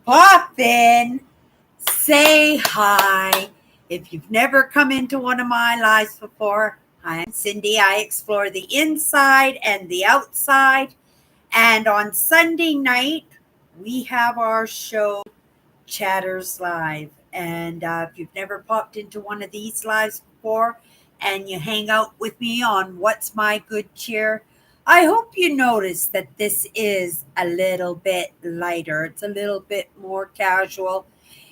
Pop in, say hi. If you've never come into one of my lives before, I am Cindy. I explore the inside and the outside. And on Sunday night, we have our show, Chatters Live. And if you've never popped into one of these lives before and you hang out with me on What's My Good Cheer, I hope you notice that this is a little bit lighter. It's a little bit more casual.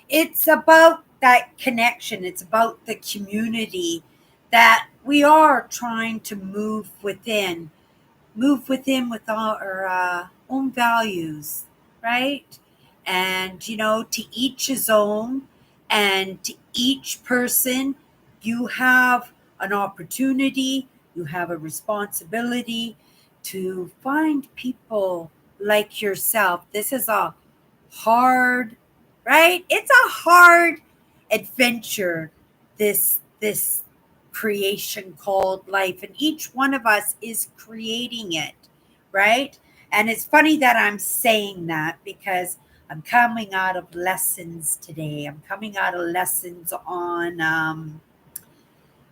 It's about that connection, it's about the community that we are trying to move within with our own values, right? And, to each his own, and to each person, you have an opportunity, you have a responsibility to find people like yourself. This is a hard, right? It's a hard adventure, this creation called life, and each one of us is creating it, right? And it's funny that I'm saying that because I'm coming out of lessons today. I'm coming out of lessons on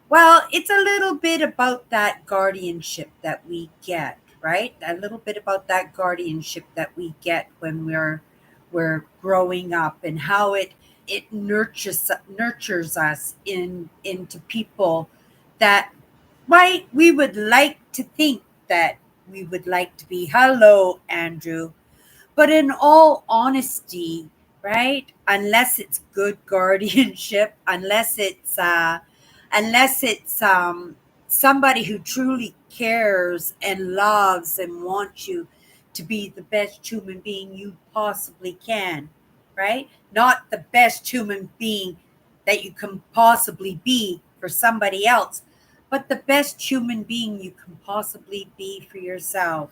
well, it's a little bit about that guardianship that we get, right? A little bit about that guardianship that we get when we're growing up, and how it nurtures us into people that, right, we would like to think that we would like to be. Hello, Andrew. But in all honesty, right? Unless it's good guardianship, unless it's somebody who truly cares and loves and wants you to be the best human being you possibly can, right? Not the best human being that you can possibly be for somebody else, but the best human being you can possibly be for yourself.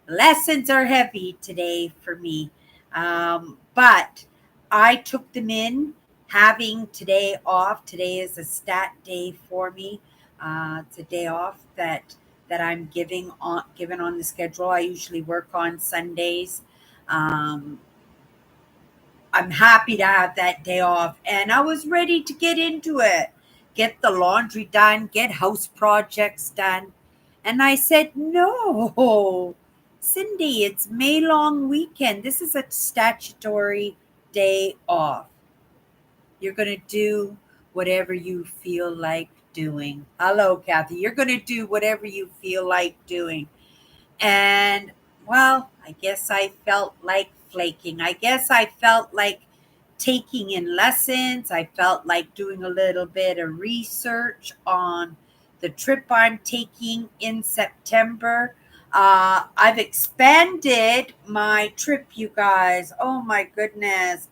Lessons are heavy today for me, but I took them in having today off. Today is a stat day for me. It's a day off that I'm given on the schedule. I usually work on Sundays. Um, I'm happy to have that day off, and I was ready to get into it, get the laundry done, get house projects done. And I said, no, Cindy, it's May long weekend. This is a statutory day off. You're going to do whatever you feel like doing. Hello, Kathy. You're going to do whatever you feel like doing. And, well, I guess I felt like flaking. I guess I felt like taking in lessons. I felt like doing a little bit of research on the trip I'm taking in September. I've expanded my trip, you guys. Oh my goodness.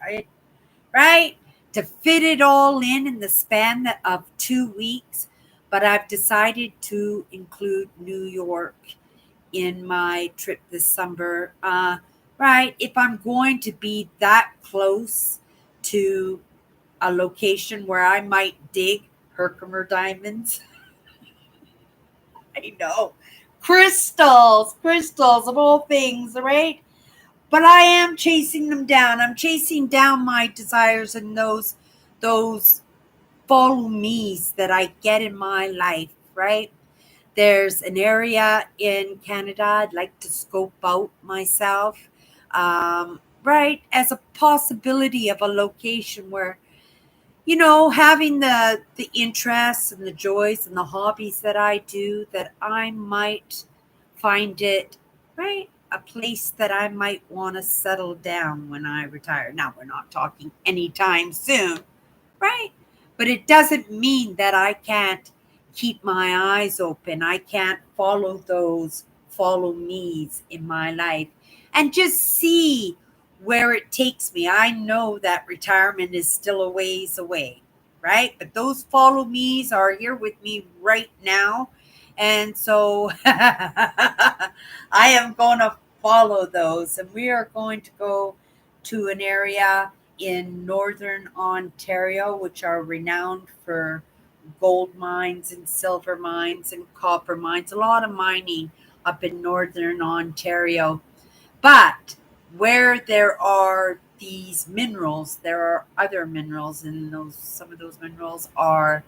Right? To fit it all in the span of 2 weeks. But I've decided to include New York in my trip this summer. Right, if I'm going to be that close to a location where I might dig Herkimer diamonds, I know, crystals of all things, right? But I am chasing them down. I'm chasing down my desires and those follow me's that I get in my life, right? There's an area in Canada I'd like to scope out myself, right, as a possibility of a location where, having the interests and the joys and the hobbies that I do, that I might find it, right, a place that I might want to settle down when I retire. Now, we're not talking anytime soon, right? But it doesn't mean that I can't keep my eyes open. I can't follow those follow me's in my life and just see where it takes me. I know that retirement is still a ways away, right? But those follow me's are here with me right now. And so I am going to follow those. And we are going to go to an area in northern Ontario, which are renowned for gold mines and silver mines and copper mines, a lot of mining up in northern Ontario. But where there are these minerals, there are other minerals, and those some of those minerals are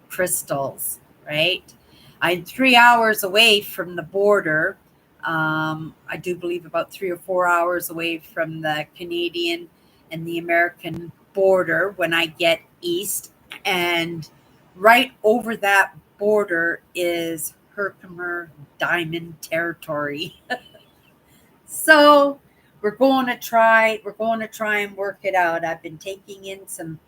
crystals, right? I'm 3 hours away from the border. I do believe about 3 or 4 hours away from the Canadian and the American border when I get east. And right over that border is Herkimer Diamond Territory. So we're going to try and work it out. I've been taking in some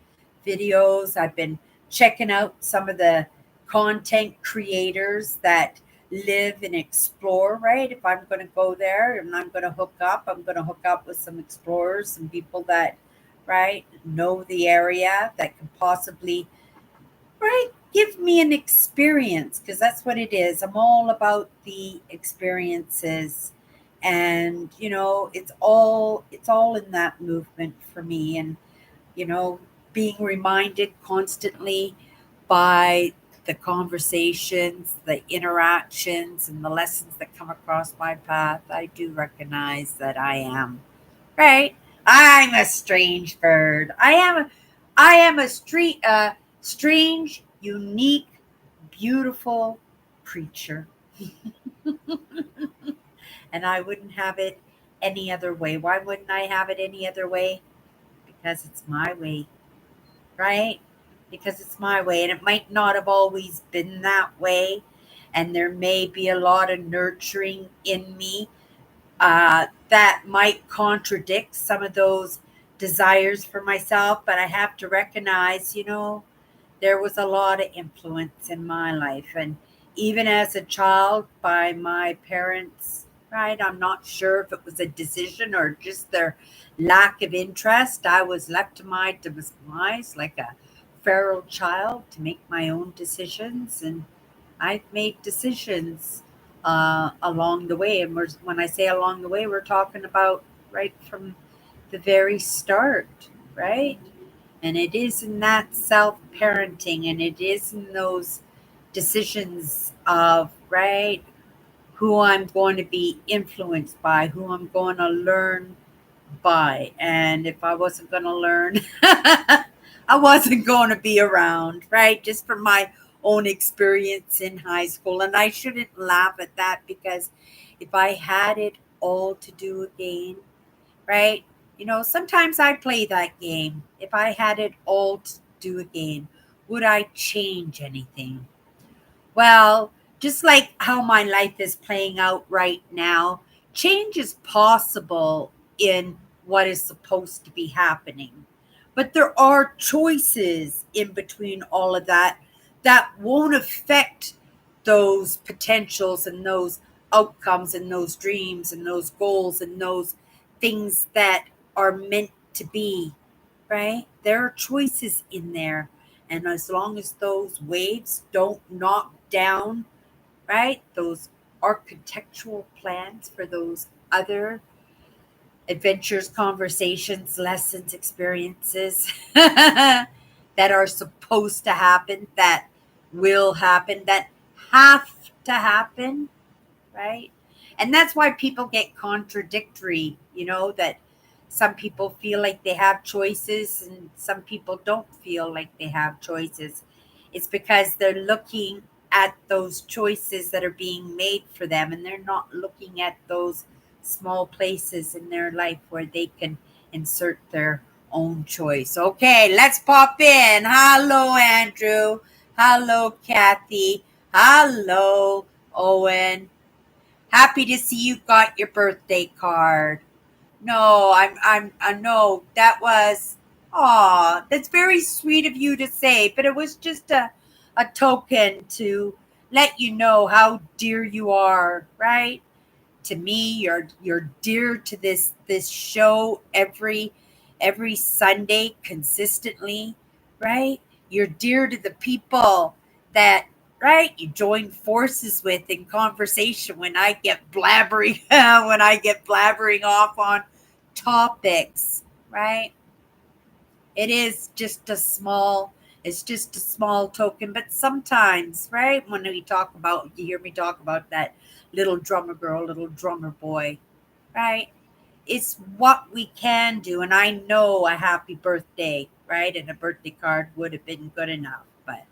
videos. I've been checking out some of the content creators that live and explore, right? If I'm going to go there and I'm going to hook up with some explorers, some people that, right, know the area that can possibly, right, give me an experience, because that's what it is. I'm all about the experiences, and it's all in that movement for me. And being reminded constantly by the conversations, the interactions, and the lessons that come across my path, I do recognize that I am, right? I'm a strange bird. I am a strange, unique, beautiful creature. And I wouldn't have it any other way. Why wouldn't I have it any other way? Because it's my way, right? Because it's my way. And it might not have always been that way. And there may be a lot of nurturing in me that might contradict some of those desires for myself. But I have to recognize, there was a lot of influence in my life. And even as a child, by my parents, right? I'm not sure if it was a decision or just their lack of interest. I was left to my demise like a feral child to make my own decisions. And I've made decisions along the way. And when I say along the way, we're talking about right from the very start, right? And it is in that self parenting, and it is in those decisions of, right, who I'm going to be influenced by, who I'm going to learn by. And if I wasn't going to learn, I wasn't going to be around, right? Just from my own experience in high school. And I shouldn't laugh at that, because if I had it all to do again, right? Sometimes I play that game. If I had it all to do again, would I change anything? Well, just like how my life is playing out right now, change is possible in what is supposed to be happening. But there are choices in between all of that that won't affect those potentials and those outcomes and those dreams and those goals and those things that are meant to be, right? There are choices in there. And as long as those waves don't knock down, right, those architectural plans for those other adventures, conversations, lessons, experiences that are supposed to happen, that will happen, that have to happen, right? And that's why people get contradictory, that some people feel like they have choices and some people don't feel like they have choices. It's because they're looking at those choices that are being made for them, and they're not looking at those small places in their life where they can insert their own choice. Okay, let's pop in. Hello, Andrew. Hello, Kathy. Hello, Owen. Happy to see you got your birthday card. No, I know that was, that's very sweet of you to say, but it was just a token to let you know how dear you are, right? To me, you're dear to this show every Sunday consistently, right? You're dear to the people that, right, you join forces with in conversation when I get blabbering when I get blabbering off on topics, right? It is just a small it's just a small token, but sometimes, right, when you hear me talk about that little drummer girl, little drummer boy, right? it's what we can do. And I know a happy birthday, right? And a birthday card would have been good enough, but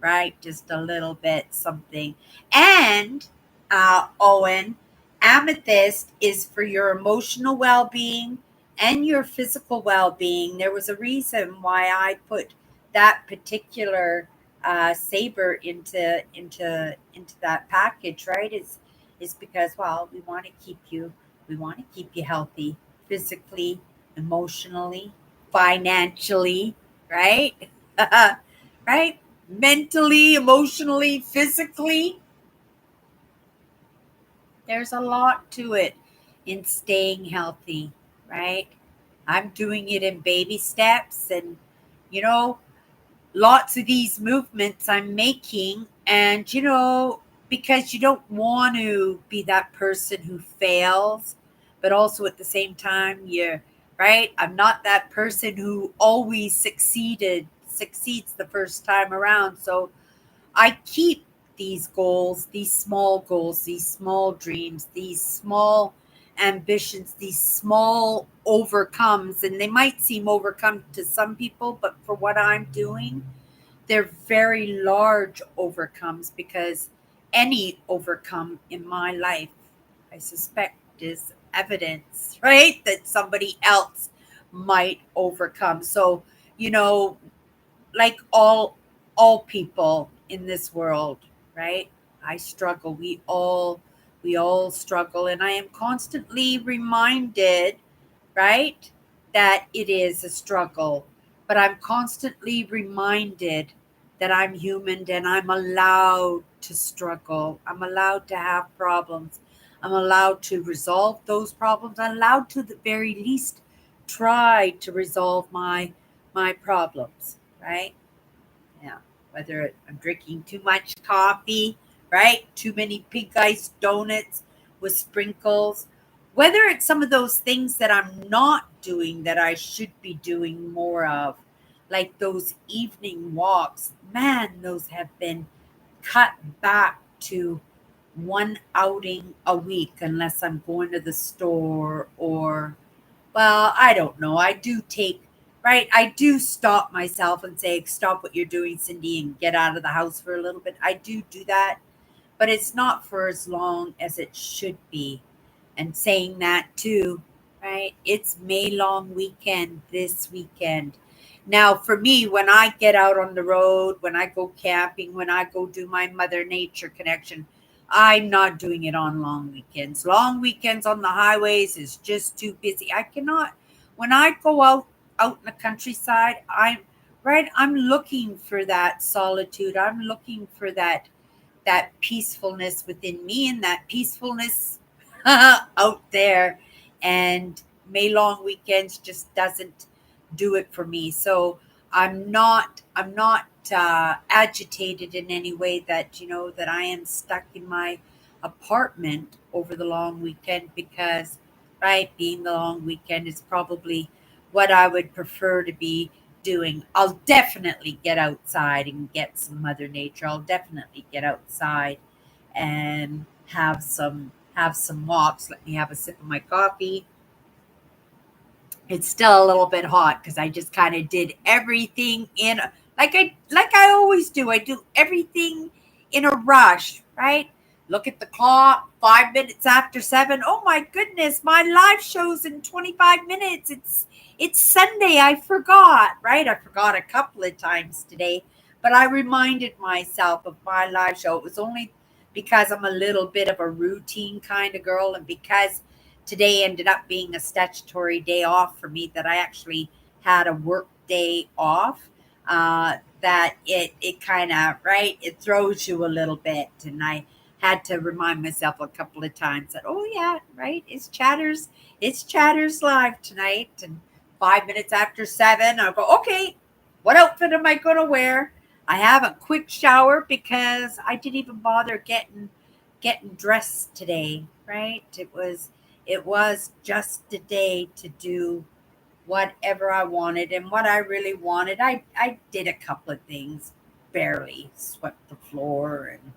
right, just a little bit something. And Owen, amethyst is for your emotional well-being and your physical well-being. There was a reason why I put that particular saber into that package, right? Is because, well, we want to keep you healthy physically, emotionally, financially, right? Right? Mentally, emotionally, physically. There's a lot to it in staying healthy, right? I'm doing it in baby steps, and you know, lots of these movements I'm making, and because you don't want to be that person who fails, but also at the same time, you're right. I'm not that person who always succeeds the first time around. So I keep these small dreams, these small ambitions, these small overcomes, and they might seem overcome to some people, but for what I'm doing, they're very large overcomes, because any overcome in my life, I suspect, is evidence, right? That somebody else might overcome. So, you know, like all people in this world, right? I struggle. We all struggle, and I am constantly reminded, right, that it is a struggle. But I'm constantly reminded that I'm human and I'm allowed to struggle. I'm allowed to have problems. I'm allowed to resolve those problems. I'm allowed to, the very least, try to resolve my problems, right? Yeah. Whether I'm drinking too much coffee, right? Too many pink ice donuts with sprinkles. Whether it's some of those things that I'm not doing that I should be doing more of, like those evening walks. Man, those have been cut back to one outing a week, unless I'm going to the store, or well, I don't know. I do take, right? I do stop myself and say, stop what you're doing, Cindy, and get out of the house for a little bit. I do that, but it's not for as long as it should be. And saying that too, right? It's May long weekend this weekend. Now, for me, when I get out on the road, when I go camping, when I go do my Mother Nature connection, I'm not doing it on long weekends. Long weekends on the highways is just too busy. I cannot. When I go out in the countryside, I'm looking for that solitude. I'm looking for that peacefulness within me and that peacefulness out there. And May long weekends just doesn't do it for me. So I'm not agitated in any way that that I am stuck in my apartment over the long weekend, because right, being the long weekend is probably what I would prefer to be doing. I'll definitely get outside and get some Mother Nature. I'll definitely get outside and have some walks. Let me have a sip of my coffee. It's still a little bit hot because I just kind of did everything like I always do. I do everything in a rush, right? Look at the clock, 5 minutes after 7. Oh my goodness, my live show's in 25 minutes. It's Sunday. I forgot, right? I forgot a couple of times today, but I reminded myself of my live show. It was only because I'm a little bit of a routine kind of girl, and because today ended up being a statutory day off for me, that I actually had a work day off. That it kind of, right, it throws you a little bit, and I had to remind myself a couple of times that, oh yeah, right, it's Chatters live tonight, and 5 minutes after 7 I'll go, okay, what outfit am I going to wear? I have a quick shower because I didn't even bother getting dressed today, right? It was just a day to do whatever I wanted, and what I really wanted, I did a couple of things, barely swept the floor and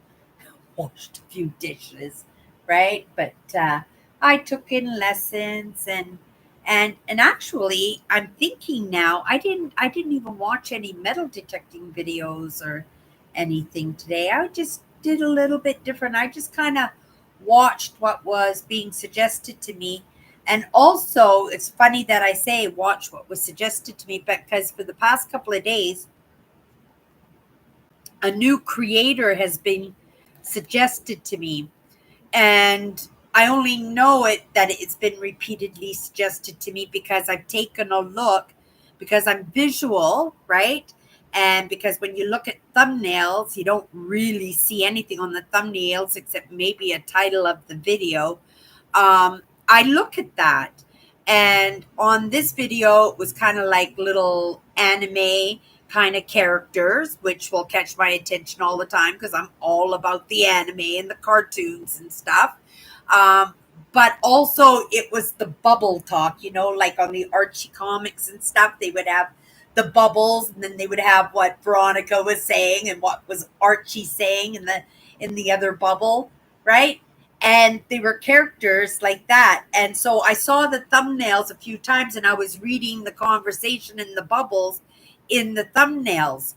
washed a few dishes, right? But I took in lessons, and And actually, I'm thinking now, I didn't even watch any metal detecting videos or anything today. I just did a little bit different. I just kind of watched what was being suggested to me. And also, it's funny that I say watch what was suggested to me, because for the past couple of days, a new creator has been suggested to me, and I only know it that it's been repeatedly suggested to me because I've taken a look, because I'm visual, right? And because when you look at thumbnails, you don't really see anything on the thumbnails except maybe a title of the video. I look at that. And on this video, it was kind of like little anime kind of characters, which will catch my attention all the time because I'm all about the anime and the cartoons and stuff. Um, but also, it was the bubble talk, like on the Archie comics and stuff, they would have the bubbles, and then they would have what Veronica was saying and what was Archie saying in the other bubble, right? And they were characters like that. And so I saw the thumbnails a few times, and I was reading the conversation in the bubbles in the thumbnails.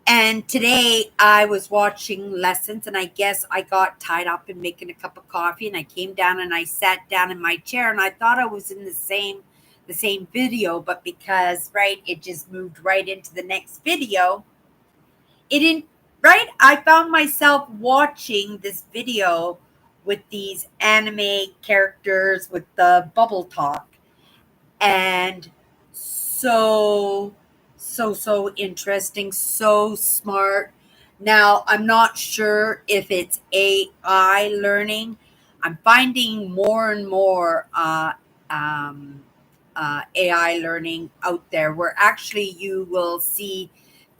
And today I was watching lessons, and I guess I got tied up in making a cup of coffee, and I came down and I sat down in my chair, and I thought I was in the same video, but because right, it just moved right into the next video. It didn't, right? I found myself watching this video with these anime characters with the bubble talk, and so interesting, so smart. Now, I'm not sure if it's AI learning. I'm finding more and more um, AI learning out there, where actually you will see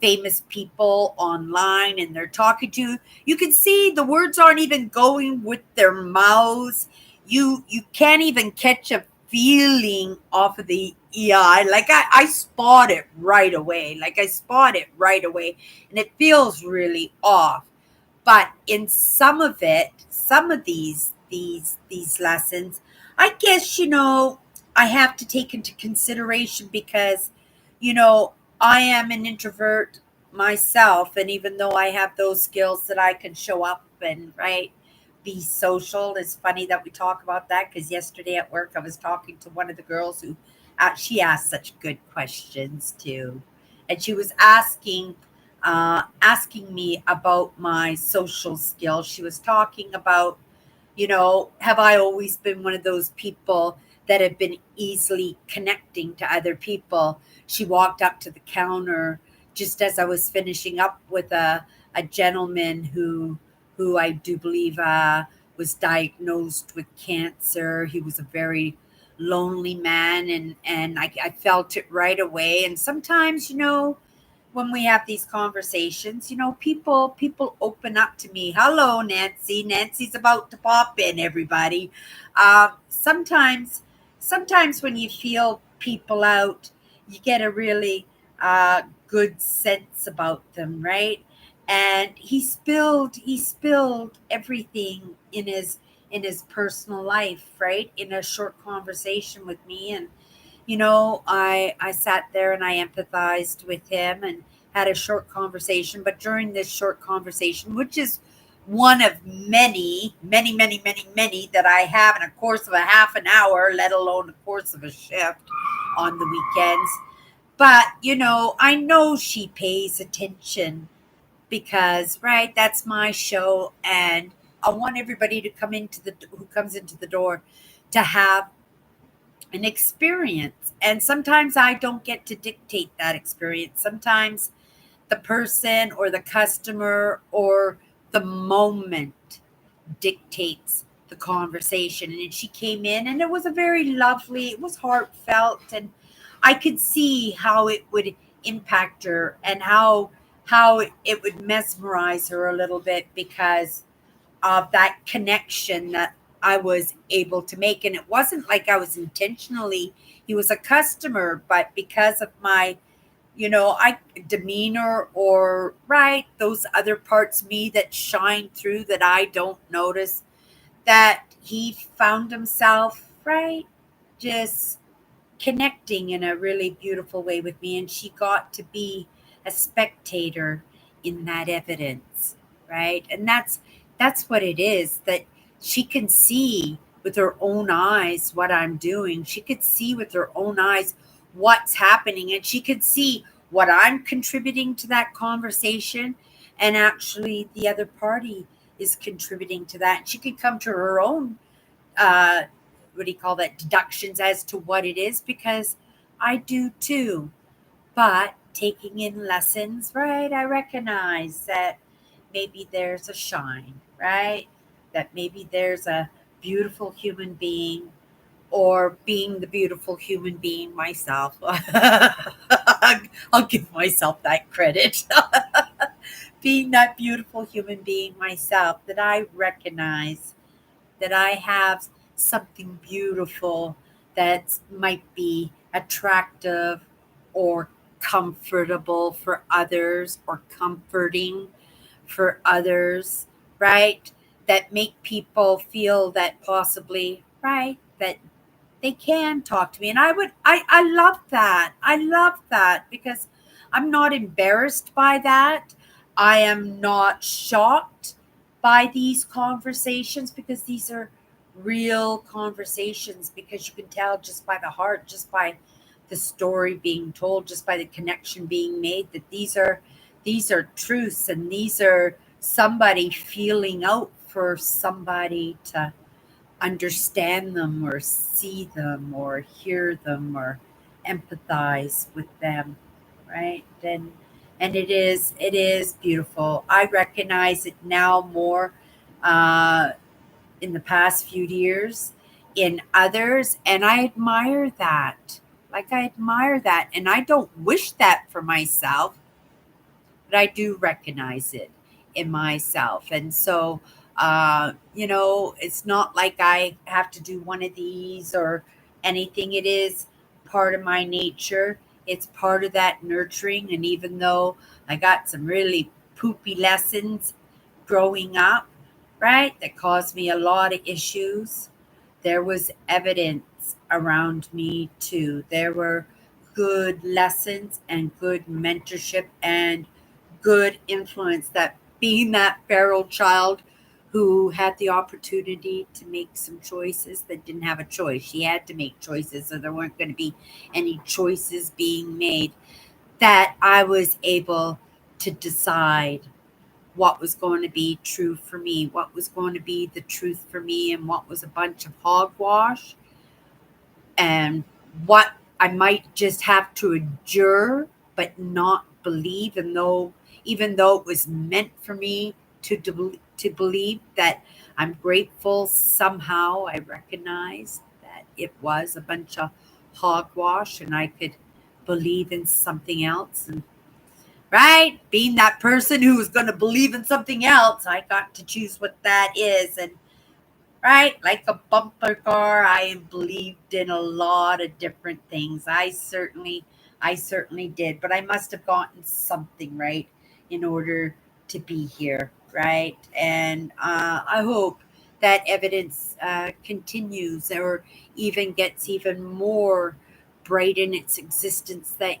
famous people online and they're talking to you. You can see the words aren't even going with their mouths. You can't even catch a feeling off of the EI. Like I spot it right away. And it feels really off. But in some of it, some of these lessons, I guess, I have to take into consideration because, you know, I am an introvert myself, and even though I have those skills that I can show up and right be social. It's funny that we talk about that because yesterday at work I was talking to one of the girls who she asked such good questions too, and she was asking me about my social skills. She was talking about, have I always been one of those people that have been easily connecting to other people? She walked up to the counter just as I was finishing up with a gentleman who I do believe was diagnosed with cancer. He was a very lonely man, and I felt it right away. And sometimes, when we have these conversations, people open up to me. Hello, Nancy. Nancy's about to pop in, everybody. Sometimes when you feel people out, you get a really good sense about them, right? And he spilled everything in his personal life, right, in a short conversation with me. And I sat there and I empathized with him and had a short conversation. But during this short conversation, which is one of many, many, many, many, many that I have in a course of a half an hour, let alone a course of a shift on the weekends. But, I know she pays attention because, right, that's my show. And I want everybody to come who comes into the door to have an experience. And sometimes I don't get to dictate that experience. Sometimes the person or the customer or the moment dictates the conversation. And she came in and it was it was heartfelt, and I could see how it would impact her and how it would mesmerize her a little bit because of that connection that I was able to make. And it wasn't like I was intentionally, he was a customer, but because of my, I demeanor or right, those other parts of me that shine through that I don't notice, that he found himself, right? just connecting in a really beautiful way with me, and she got to be a spectator in that evidence, right? And that's what it is, that she can see with her own eyes what I'm doing. She could see with her own eyes what's happening, and she could see what I'm contributing to that conversation, and actually the other party is contributing to that. She could come to her own uh, what do you call that, deductions as to what it is, because I do too. But taking in lessons, right? I recognize that maybe there's a shine, right? That maybe there's a beautiful human being, or being the beautiful human being myself. I'll give myself that credit. Being that beautiful human being myself, that I recognize that I have something beautiful that might be attractive or comfortable for others, or comforting for others, right? That make people feel that possibly, right, that they can talk to me. And I love that. I love that, because I'm not embarrassed by that. I am not shocked by these conversations, because these are real conversations, because you can tell just by the heart, just by the story being told, just by the connection being made, that these are truths, and these are somebody feeling out for somebody to understand them, or see them, or hear them, or empathize with them, right? And it is beautiful. I recognize it now more, uh, in the past few years, in others, and I admire that. Like, I admire that, and I don't wish that for myself, but I do recognize it in myself. And so, it's not like I have to do one of these or anything. It is part of my nature. It's part of that nurturing. And even though I got some really poopy lessons growing up, right, that caused me a lot of issues, there was evidence around me too. There were good lessons and good mentorship and good influence, that being that feral child who had the opportunity to make some choices, that didn't have a choice. She had to make choices, or there weren't going to be any choices being made, that I was able to decide what was going to be true for me, what was going to be the truth for me, and what was a bunch of hogwash, and what I might just have to endure but not believe. And though, even though it was meant for me to believe, that I'm grateful, somehow I recognized that it was a bunch of hogwash, and I could believe in something else. And right, being that person who was going to believe in something else, I got to choose what that is. And right, like a bumper car, I believed in a lot of different things. I certainly did, but I must have gotten something right in order to be here, right? And I hope that evidence continues, or even gets even more bright in its existence, that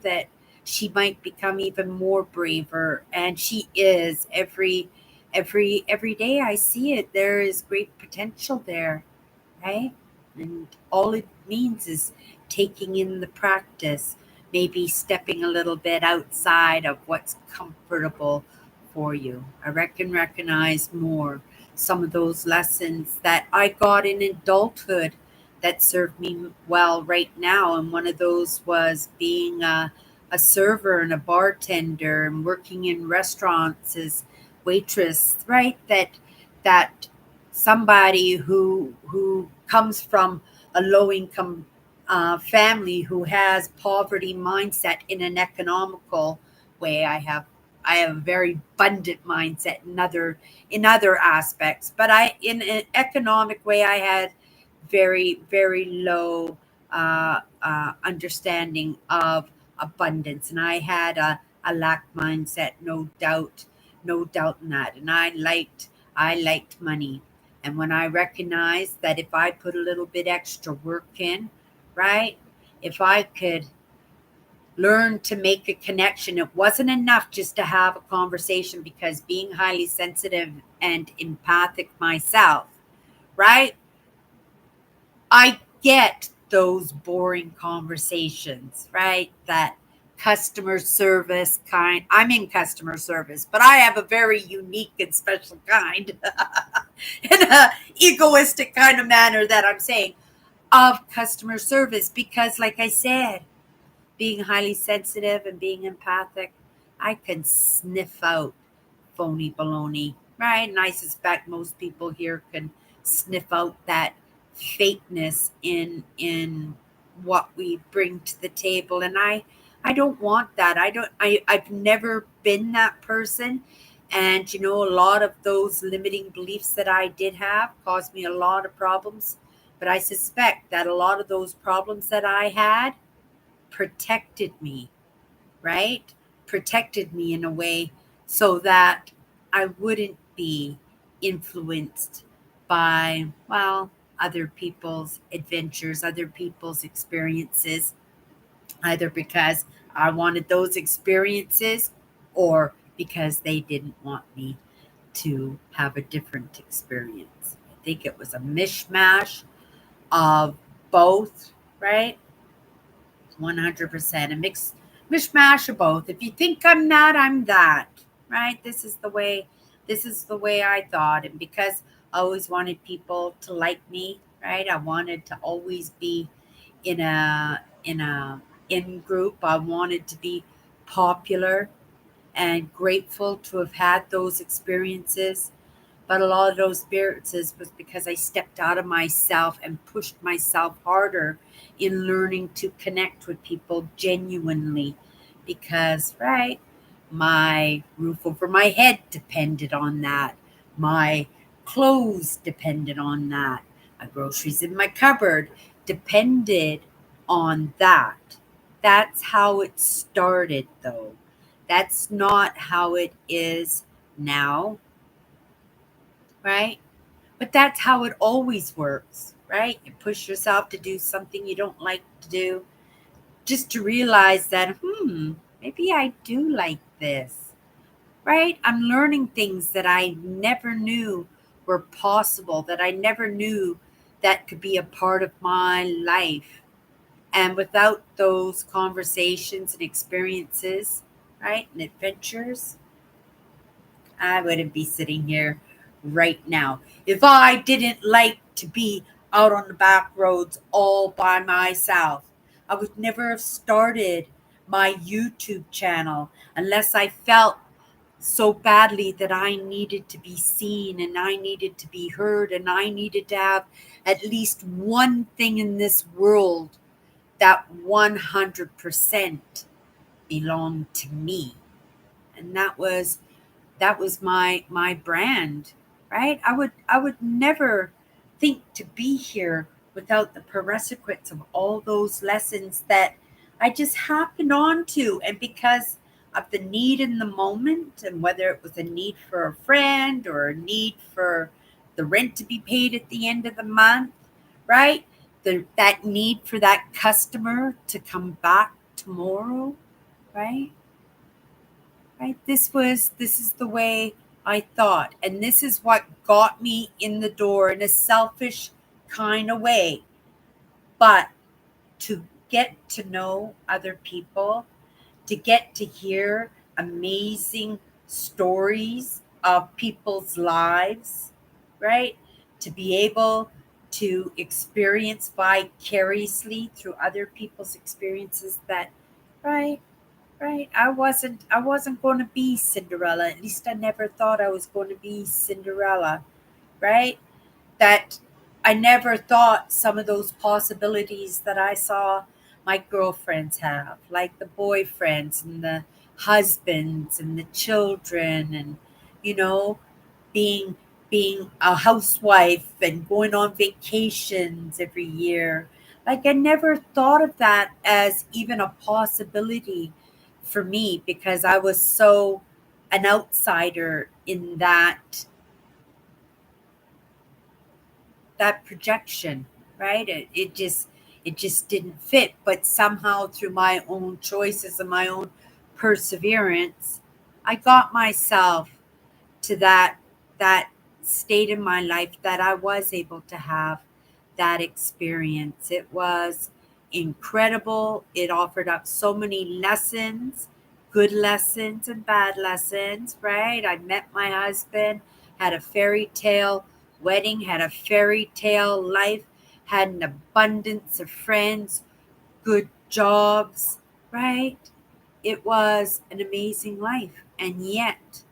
that she might become even more braver, and she is. Every day I see it, there is great potential there, right? And all it means is taking in the practice, maybe stepping a little bit outside of what's comfortable for you. I recognize more some of those lessons that I got in adulthood that serve me well right now. And one of those was being a server and a bartender, and working in restaurants as waitress, right? That somebody who comes from a low income family, who has poverty mindset in an economical way. I have a very abundant mindset in other aspects, but I in an economic way I had very, very low understanding of abundance, and I had a lack mindset, no doubt in that. And I liked money. And when I recognized that if I put a little bit extra work in, right, if I could learn to make a connection, it wasn't enough just to have a conversation, because being highly sensitive and empathic myself, right, I get those boring conversations, right? That customer service kind. I'm in customer service, but I have a very unique and special kind, in a egoistic kind of manner that I'm saying, of customer service, because like I said, being highly sensitive and being empathic, I can sniff out phony baloney, right? And I suspect most people here can sniff out that fakeness in what we bring to the table. And I don't want that. I've never been that person. And a lot of those limiting beliefs that I did have caused me a lot of problems. But I suspect that a lot of those problems that I had protected me, right? Protected me in a way so that I wouldn't be influenced by, well, other people's adventures, other people's experiences, either because I wanted those experiences or because they didn't want me to have a different experience. I think it was a mishmash of both, right? 100%. A mishmash of both. If you think I'm that, I'm that. Right? This is the way I thought. And because I always wanted people to like me, right? I wanted to always be in a in group. I wanted to be popular and grateful to have had those experiences. But a lot of those experiences was because I stepped out of myself and pushed myself harder in learning to connect with people genuinely. Because, right, my roof over my head depended on that. My clothes depended on that. My groceries in my cupboard depended on that. That's how it started, though. That's not how it is now, right? But that's how it always works, right? You push yourself to do something you don't like to do, just to realize that, maybe I do like this, right? I'm learning things that I never knew were possible, that I never knew that could be a part of my life. And without those conversations and experiences, right, and adventures, I wouldn't be sitting here right now. If I didn't like to be out on the back roads all by myself, I would never have started my YouTube channel unless I felt so badly that I needed to be seen and I needed to be heard and I needed to have at least one thing in this world that 100% belonged to me. And that was my brand, right? I would never think to be here without the prerequisites of all those lessons that I just happened on to. And because of the need in the moment, and whether it was a need for a friend or a need for the rent to be paid at the end of the month, right? That need for that customer to come back tomorrow, right? Right? This is the way I thought, and this is what got me in the door in a selfish kind of way. But to get to know other people, to get to hear amazing stories of people's lives, right? To be able to experience vicariously through other people's experiences, that, right? Right. I wasn't going to be Cinderella. At least I never thought I was going to be Cinderella, right? That I never thought some of those possibilities that I saw my girlfriends have, like the boyfriends and the husbands and the children, and you know, being being a housewife and going on vacations every year. Like I never thought of that as even a possibility for me, because I was so an outsider in that that projection, right? It just didn't fit. But somehow through my own choices and my own perseverance, I got myself to that state in my life that I was able to have that experience. It was incredible. It offered up so many lessons, good lessons and bad lessons, right? I met my husband, had a fairy tale wedding, had a fairy tale life, had an abundance of friends, good jobs, right? It was an amazing life. And yet,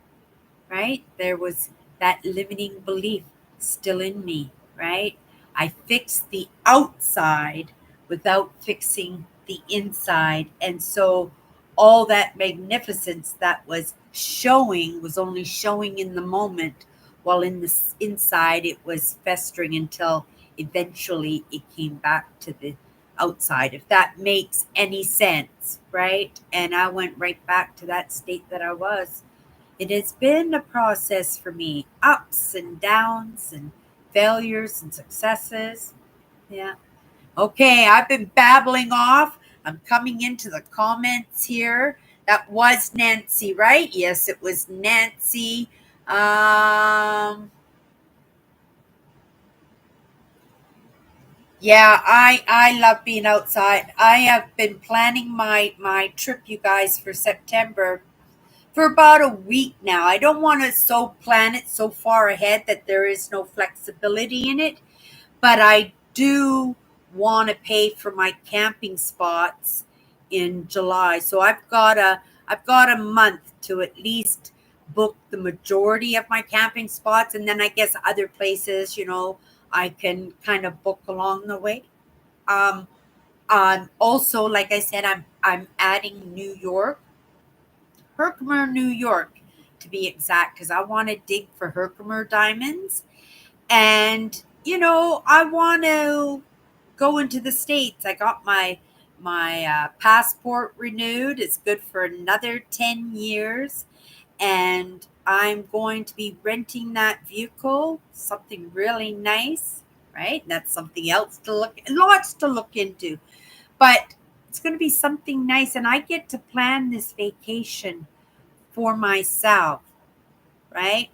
right? There was that limiting belief still in me, right? I fixed the outside without fixing the inside. And so all that magnificence that was showing was only showing in the moment, while in the inside it was festering until eventually it came back to the outside, if that makes any sense, right? And I went right back to that state that I was. It has been a process for me, ups and downs and failures and successes. Yeah. Okay, I've been babbling off. I'm coming into the comments here. That was Nancy, right? Yes, it was Nancy. Yeah, I love being outside. I have been planning my trip, you guys, for September for about a week now. I don't want to so plan it so far ahead that there is no flexibility in it, but I do want to pay for my camping spots in July. So I've got a month to at least book the majority of my camping spots, and then I guess other places, I can kind of book along the way. Um, Also, like I said, I'm adding New York, Herkimer, New York, to be exact, because I want to dig for Herkimer diamonds. And I want to go into the States. I got my passport renewed. It's good for another 10 years. And I'm going to be renting that vehicle, something really nice, right? That's something else to lots to look into. But it's going to be something nice. And I get to plan this vacation for myself, right?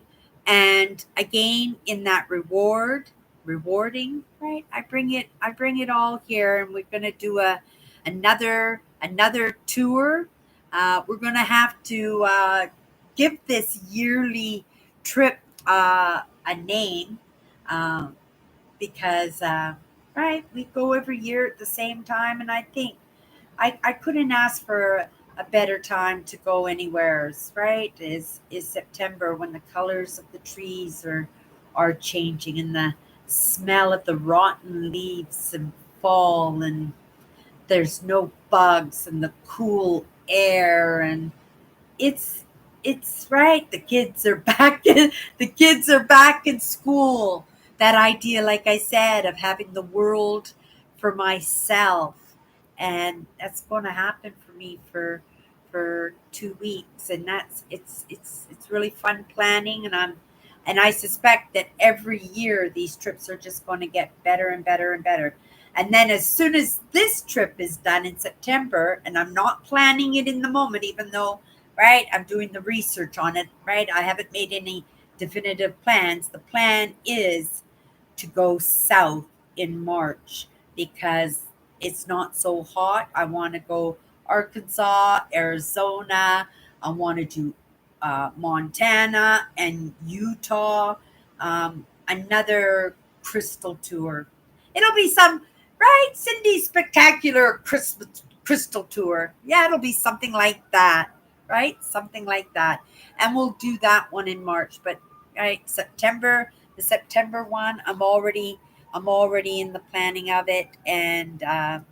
And again, in that rewarding, right? I bring it all here, and we're gonna do another tour. We're gonna have to give this yearly trip a name, um, because right, we go every year at the same time, and I think I couldn't ask for a better time to go anywhere, right? Is September, when the colors of the trees are changing, and the smell of the rotten leaves and fall, and there's no bugs, and the cool air, and it's it's right. The kids are back in school. That idea, like I said, of having the world for myself, and that's going to happen for me for 2 weeks, and it's really fun planning, and I suspect that every year these trips are just going to get better and better and better. And then as soon as this trip is done in September, and I'm not planning it in the moment, even though, right, I'm doing the research on it, right? I haven't made any definitive plans. The plan is to go south in March because it's not so hot. I want to go Arkansas, Arizona. I want to do Montana and Utah. Another crystal tour. It'll be some, right, Cindy's spectacular Christmas crystal tour. Yeah, it'll be something like that, right? Something like that. And we'll do that one in March. But right, the September one, I'm already in the planning of it, and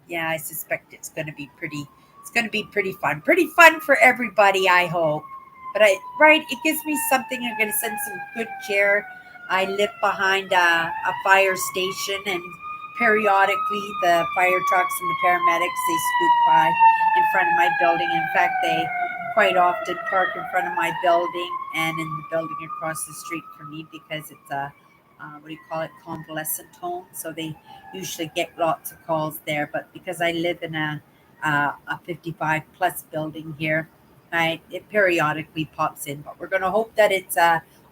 yeah, I suspect it's going to be pretty fun for everybody, I hope. But right, it gives me something. I'm going to send some good cheer. I live behind a fire station, and periodically the fire trucks and the paramedics, they scoot by in front of my building. In fact, they quite often park in front of my building and in the building across the street from me, because it's what do you call it, convalescent home. So they usually get lots of calls there. But because I live in a 55 plus building here, right, it periodically pops in. But we're going to hope that it's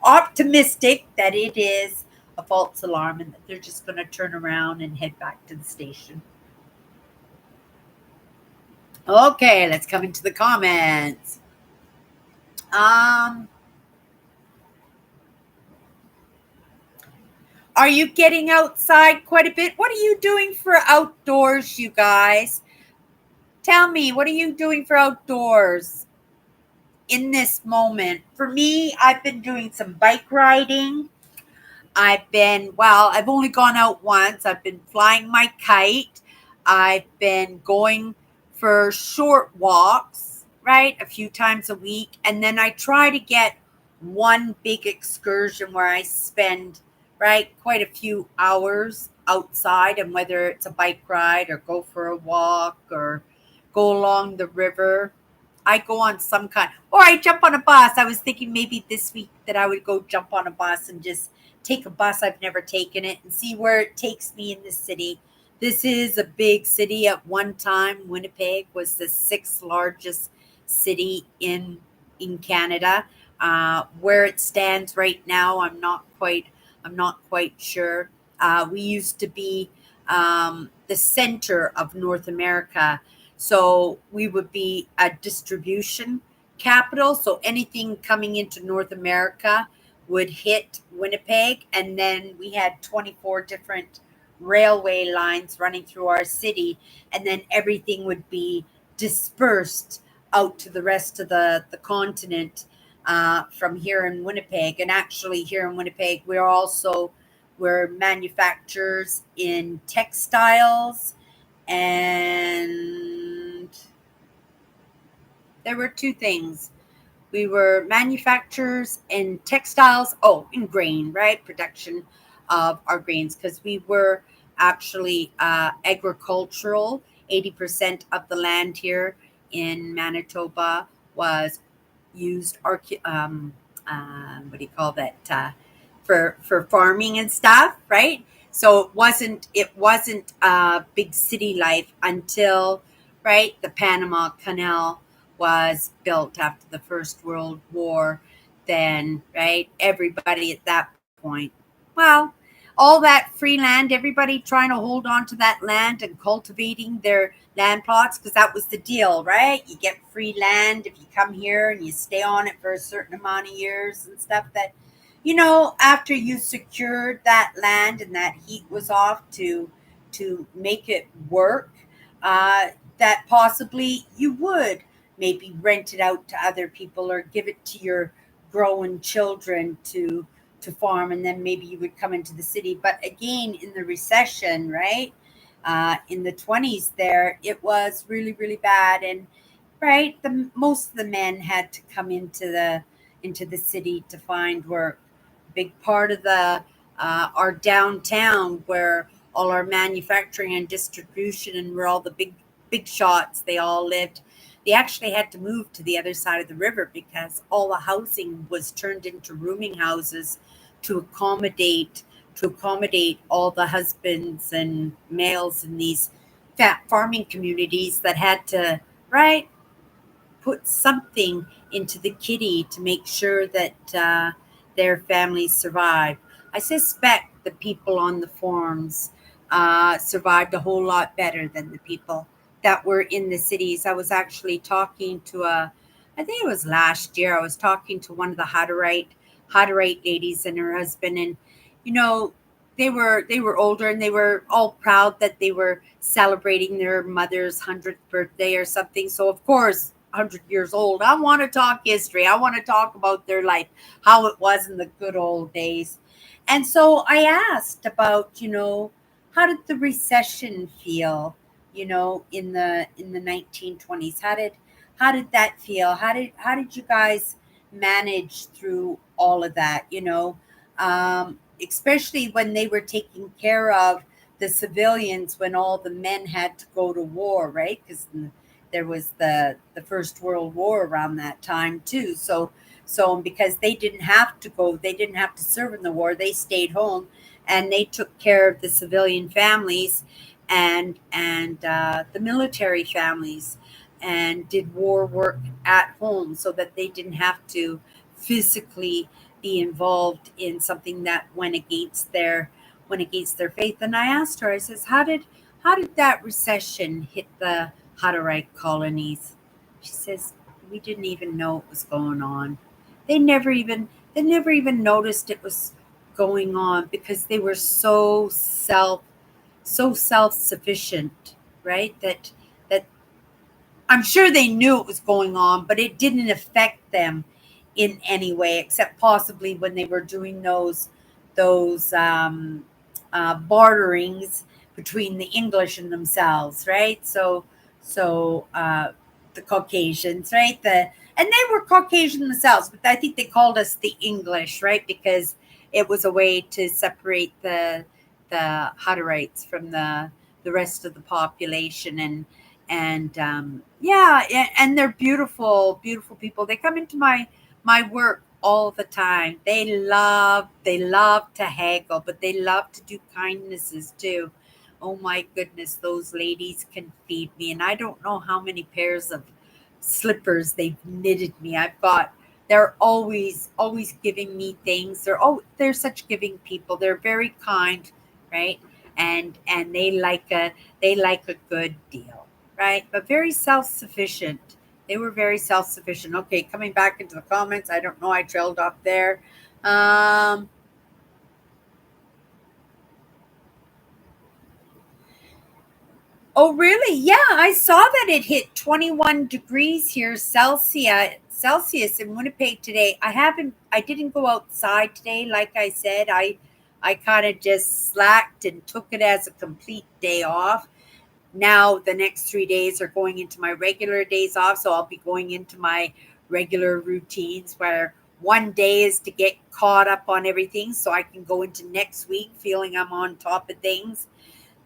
optimistic that it is a false alarm and that they're just going to turn around and head back to the station. Okay, let's come into the comments. Um, are you getting outside quite a bit? What are you doing for outdoors, you guys? Tell me, what are you doing for outdoors in this moment? For me, I've been doing some bike riding. I've only gone out once. I've been flying my kite. I've been going for short walks, right? A few times a week. And then I try to get one big excursion where I spend, right, quite a few hours outside. And whether it's a bike ride or go for a walk or go along the river, I go on some kind, or I jump on a bus. I was thinking maybe this week that I would go jump on a bus and just take a bus. I've never taken it and see where it takes me in the city. This is a big city. At one time, Winnipeg was the sixth largest city in Canada. Where it stands right now, I'm not quite sure. We used to be the center of North America, so we would be a distribution capital. So anything coming into North America would hit Winnipeg. And then we had 24 different railway lines running through our city. And then everything would be dispersed out to the rest of the continent from here in Winnipeg. And actually, here in Winnipeg, we're manufacturers in textiles, and there were two things. We were manufacturers in textiles, in grain, right? Production of our grains, because we were actually agricultural. 80% of the land here in Manitoba was used, what do you call that? For farming and stuff, right? So it wasn't big city life until, right, the Panama Canal was built after the First World War. Then, right, everybody at that point, well, all that free land, everybody trying to hold on to that land and cultivating their land plots, because that was the deal, right? You get free land if you come here and you stay on it for a certain amount of years and stuff. That, after you secured that land and that heat was off to make it work, that possibly you would maybe rent it out to other people or give it to your growing children to farm, and then maybe you would come into the city. But again, in the recession, right, in the 20s, there it was really, really bad. And right, the most of the men had to come into the city to find work. Big part of the our downtown, where all our manufacturing and distribution and where all the big shots, they all lived. They actually had to move to the other side of the river because all the housing was turned into rooming houses to accommodate all the husbands and males in these fat farming communities that had to, right, put something into the kitty to make sure that their families survive. I suspect the people on the farms survived a whole lot better than the people that were in the cities. I was actually talking to I think it was last year, I was talking to one of the Hutterite ladies and her husband, and you know, they were older and they were all proud that they were celebrating their mother's 100th birthday or something. So of course, 100 years old, I want to talk history. I want to talk about their life, how it was in the good old days. And so I asked about, how did the recession feel, in the 1920s? How did that feel? How did you guys manage through all of that, especially when they were taking care of the civilians when all the men had to go to war, right? Because there was the First World War around that time too. So So because they didn't have to go, they didn't have to serve in the war, they stayed home and they took care of the civilian families and the military families, and did war work at home so that they didn't have to physically be involved in something that went against their faith. And I asked her, I says, how did that recession hit the Hutterite colonies? She says, we didn't even know it was going on. They never even they never even noticed it was going on because they were so self sufficient, right? That I'm sure they knew it was going on, but it didn't affect them in any way, except possibly when they were doing those barterings between the English and themselves, right? So the Caucasians, right? And they were Caucasian themselves, but I think they called us the English, right? Because it was a way to separate the Hutterites from the rest of the population. And yeah, and they're beautiful, beautiful people. They come into my work all the time. They love to haggle, but they love to do kindnesses too. Oh my goodness, those ladies can feed me, and I don't know how many pairs of slippers they've knitted me. They're always giving me things. They're such giving people. They're very kind, right? And they like a good deal, right? But very self-sufficient. They were very self-sufficient. Okay, coming back into the comments. I don't know. I trailed off there. Um, oh, really? Yeah, I saw that it hit 21 degrees here Celsius in Winnipeg today. I didn't go outside today. Like I said, I kind of just slacked and took it as a complete day off. Now the next 3 days are going into my regular days off, so I'll be going into my regular routines where one day is to get caught up on everything so I can go into next week feeling I'm on top of things.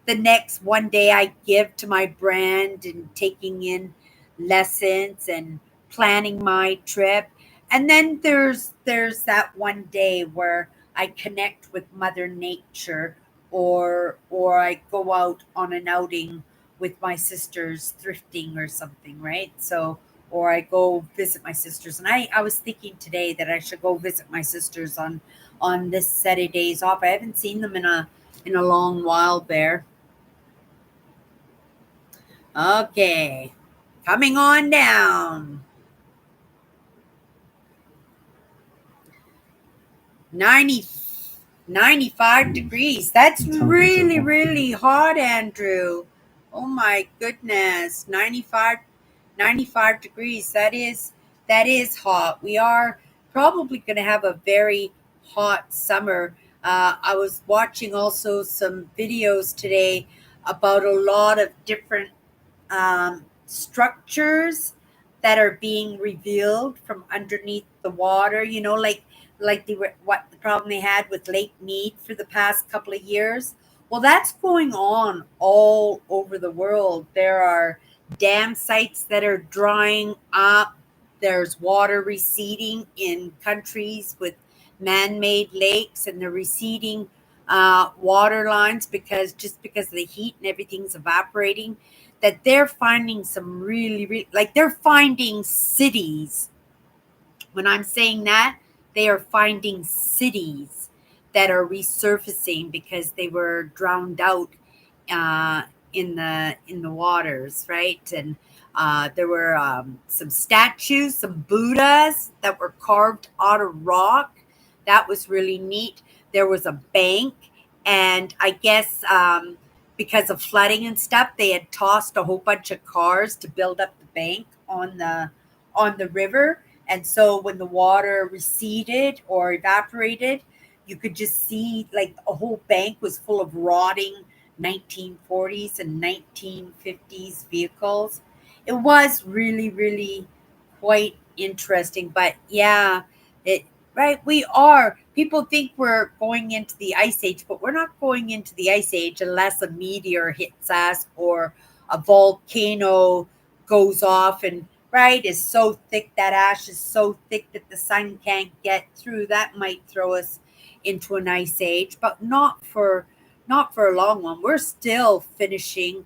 The next one day I give to my brand and taking in lessons and planning my trip. And then there's that one day where I connect with Mother Nature, or I go out on an outing with my sisters thrifting or something, right? So or I go visit my sisters. And I was thinking today that I should go visit my sisters on this set of days off. I haven't seen them in a long while there. Okay, coming on down. 90, 95 degrees. That's really, really hot, Andrew. Oh my goodness. 95 degrees. That is hot. We are probably going to have a very hot summer. I was watching also some videos today about a lot of different structures that are being revealed from underneath the water. Like what the problem they had with Lake Mead for the past couple of years. Well, that's going on all over the world. There are dam sites that are drying up. There's water receding in countries with man-made lakes, and they're receding water lines because of the heat and everything's evaporating. That they're finding some really, really, like they're finding cities. When I'm saying that, they are finding cities that are resurfacing because they were drowned out uh, in the waters, right? And there were some statues, some Buddhas that were carved out of rock. That was really neat. There was a bank, and I guess because of flooding and stuff, they had tossed a whole bunch of cars to build up the bank on the river. And so when the water receded or evaporated, you could just see like a whole bank was full of rotting 1940s and 1950s vehicles. It was really, really quite interesting. But yeah, it right. We are. People think we're going into the ice age, but we're not going into the ice age unless a meteor hits us or a volcano goes off. And right, is so thick, that ash is so thick that the sun can't get through. That might throw us into an ice age, but not for a long one. We're still finishing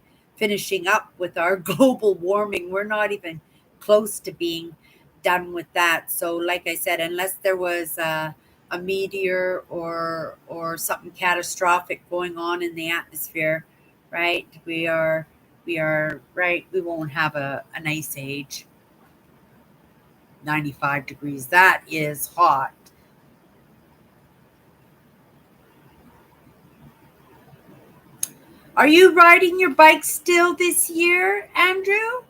up with our global warming. We're not even close to being done with that. So, like I said, unless there was a meteor or something catastrophic going on in the atmosphere, right? We are right. We won't have an ice age. 95 degrees. That is hot. Are you riding your bike still this year, Andrew?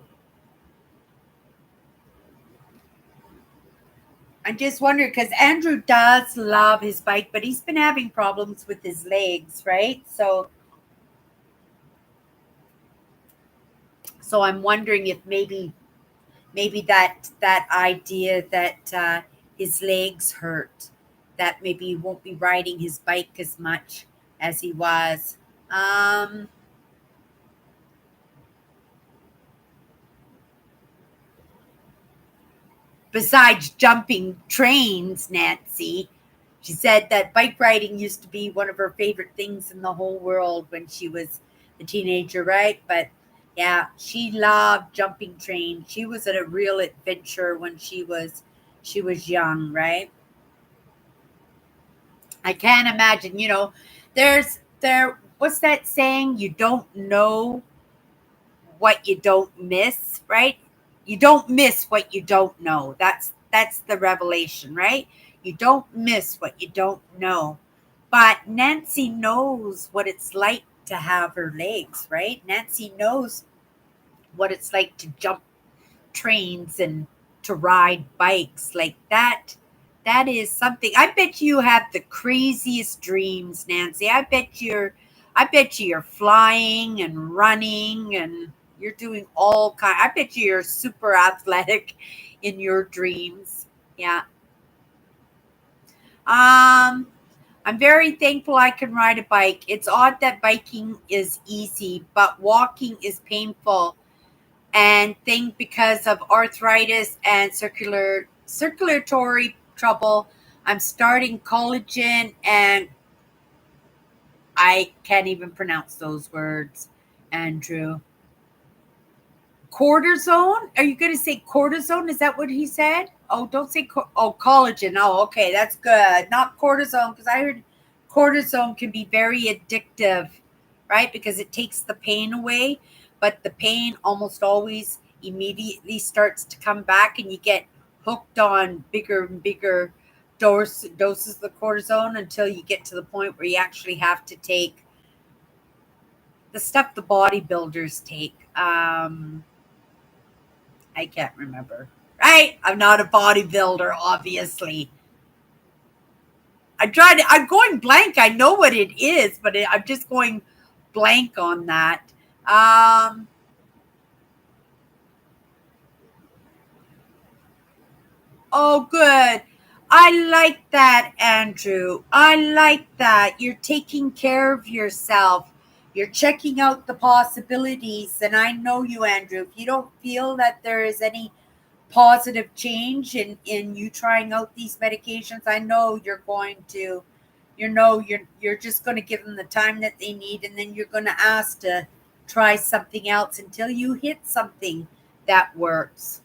I'm just wondering because Andrew does love his bike, but he's been having problems with his legs, right? So I'm wondering if maybe that idea that his legs hurt, that maybe he won't be riding his bike as much as he was. Um, Besides jumping trains, Nancy, she said that bike riding used to be one of her favorite things in the whole world when she was a teenager, right? But yeah, she loved jumping trains. She was at a real adventure when she was young, right? I can't imagine, there what's that saying? You don't know what you don't miss, right? You don't miss what you don't know. That's the revelation, right? You don't miss what you don't know. But Nancy knows what it's like to have her legs, right? Nancy knows what it's like to jump trains and to ride bikes like that is something. I bet you have the craziest dreams, Nancy. I bet you're flying and running and you're doing all kind. I bet you're super athletic in your dreams. Yeah. I'm very thankful I can ride a bike. It's odd that biking is easy, but walking is painful and think because of arthritis and circulatory trouble. I'm starting collagen and I can't even pronounce those words, Andrew. Cortisone? Are you going to say cortisone? Is that what he said? Oh, don't say collagen. Oh, okay, that's good. Not cortisone because I heard cortisone can be very addictive, right? Because it takes the pain away, but the pain almost always immediately starts to come back, and you get hooked on bigger and bigger doses of cortisone until you get to the point where you actually have to take the stuff the bodybuilders take. I can't remember. Right? I'm not a bodybuilder, obviously. I'm going blank. I know what it is, but I'm just going blank on that. Um, oh, good. I like that, Andrew. I like that. You're taking care of yourself. You're checking out the possibilities. And I know you, Andrew. If you don't feel that there is any positive change in you trying out these medications, I know you're just going to give them the time that they need, and then you're going to ask to try something else until you hit something that works.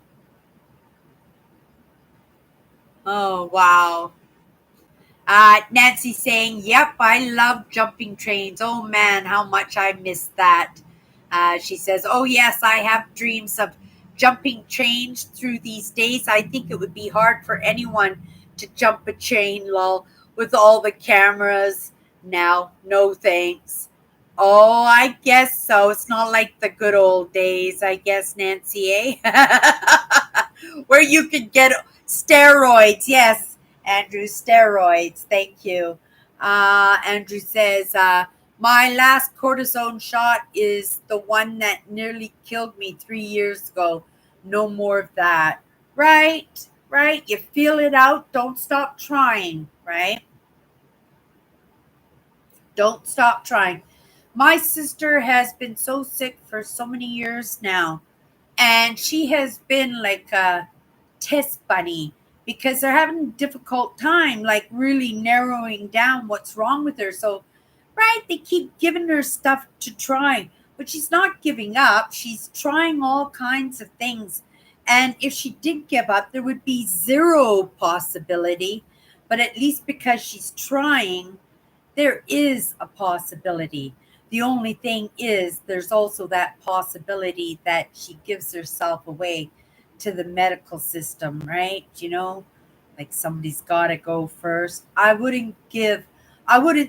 Oh, wow. Nancy saying, "Yep, I love jumping trains. Oh man, how much I miss that." She says, "Oh yes, I have dreams of jumping trains through these days. I think it would be hard for anyone to jump a train, lol, with all the cameras now. No thanks." Oh, I guess so. It's not like the good old days, I guess, Nancy, eh? Where you could get steroids. Yes, Andrew, steroids. Thank you. Andrew says, my last cortisone shot is the one that nearly killed me 3 years ago. No more of that. Right, right. You feel it out. Don't stop trying, right? Don't stop trying. My sister has been so sick for so many years now. And she has been like a test bunny because they're having a difficult time, like really narrowing down what's wrong with her. So, right, they keep giving her stuff to try, but she's not giving up. She's trying all kinds of things. And if she did give up, there would be zero possibility. But at least because she's trying, there is a possibility. The only thing is, there's also that possibility that she gives herself away to the medical system, right? Like somebody's got to go first. I wouldn't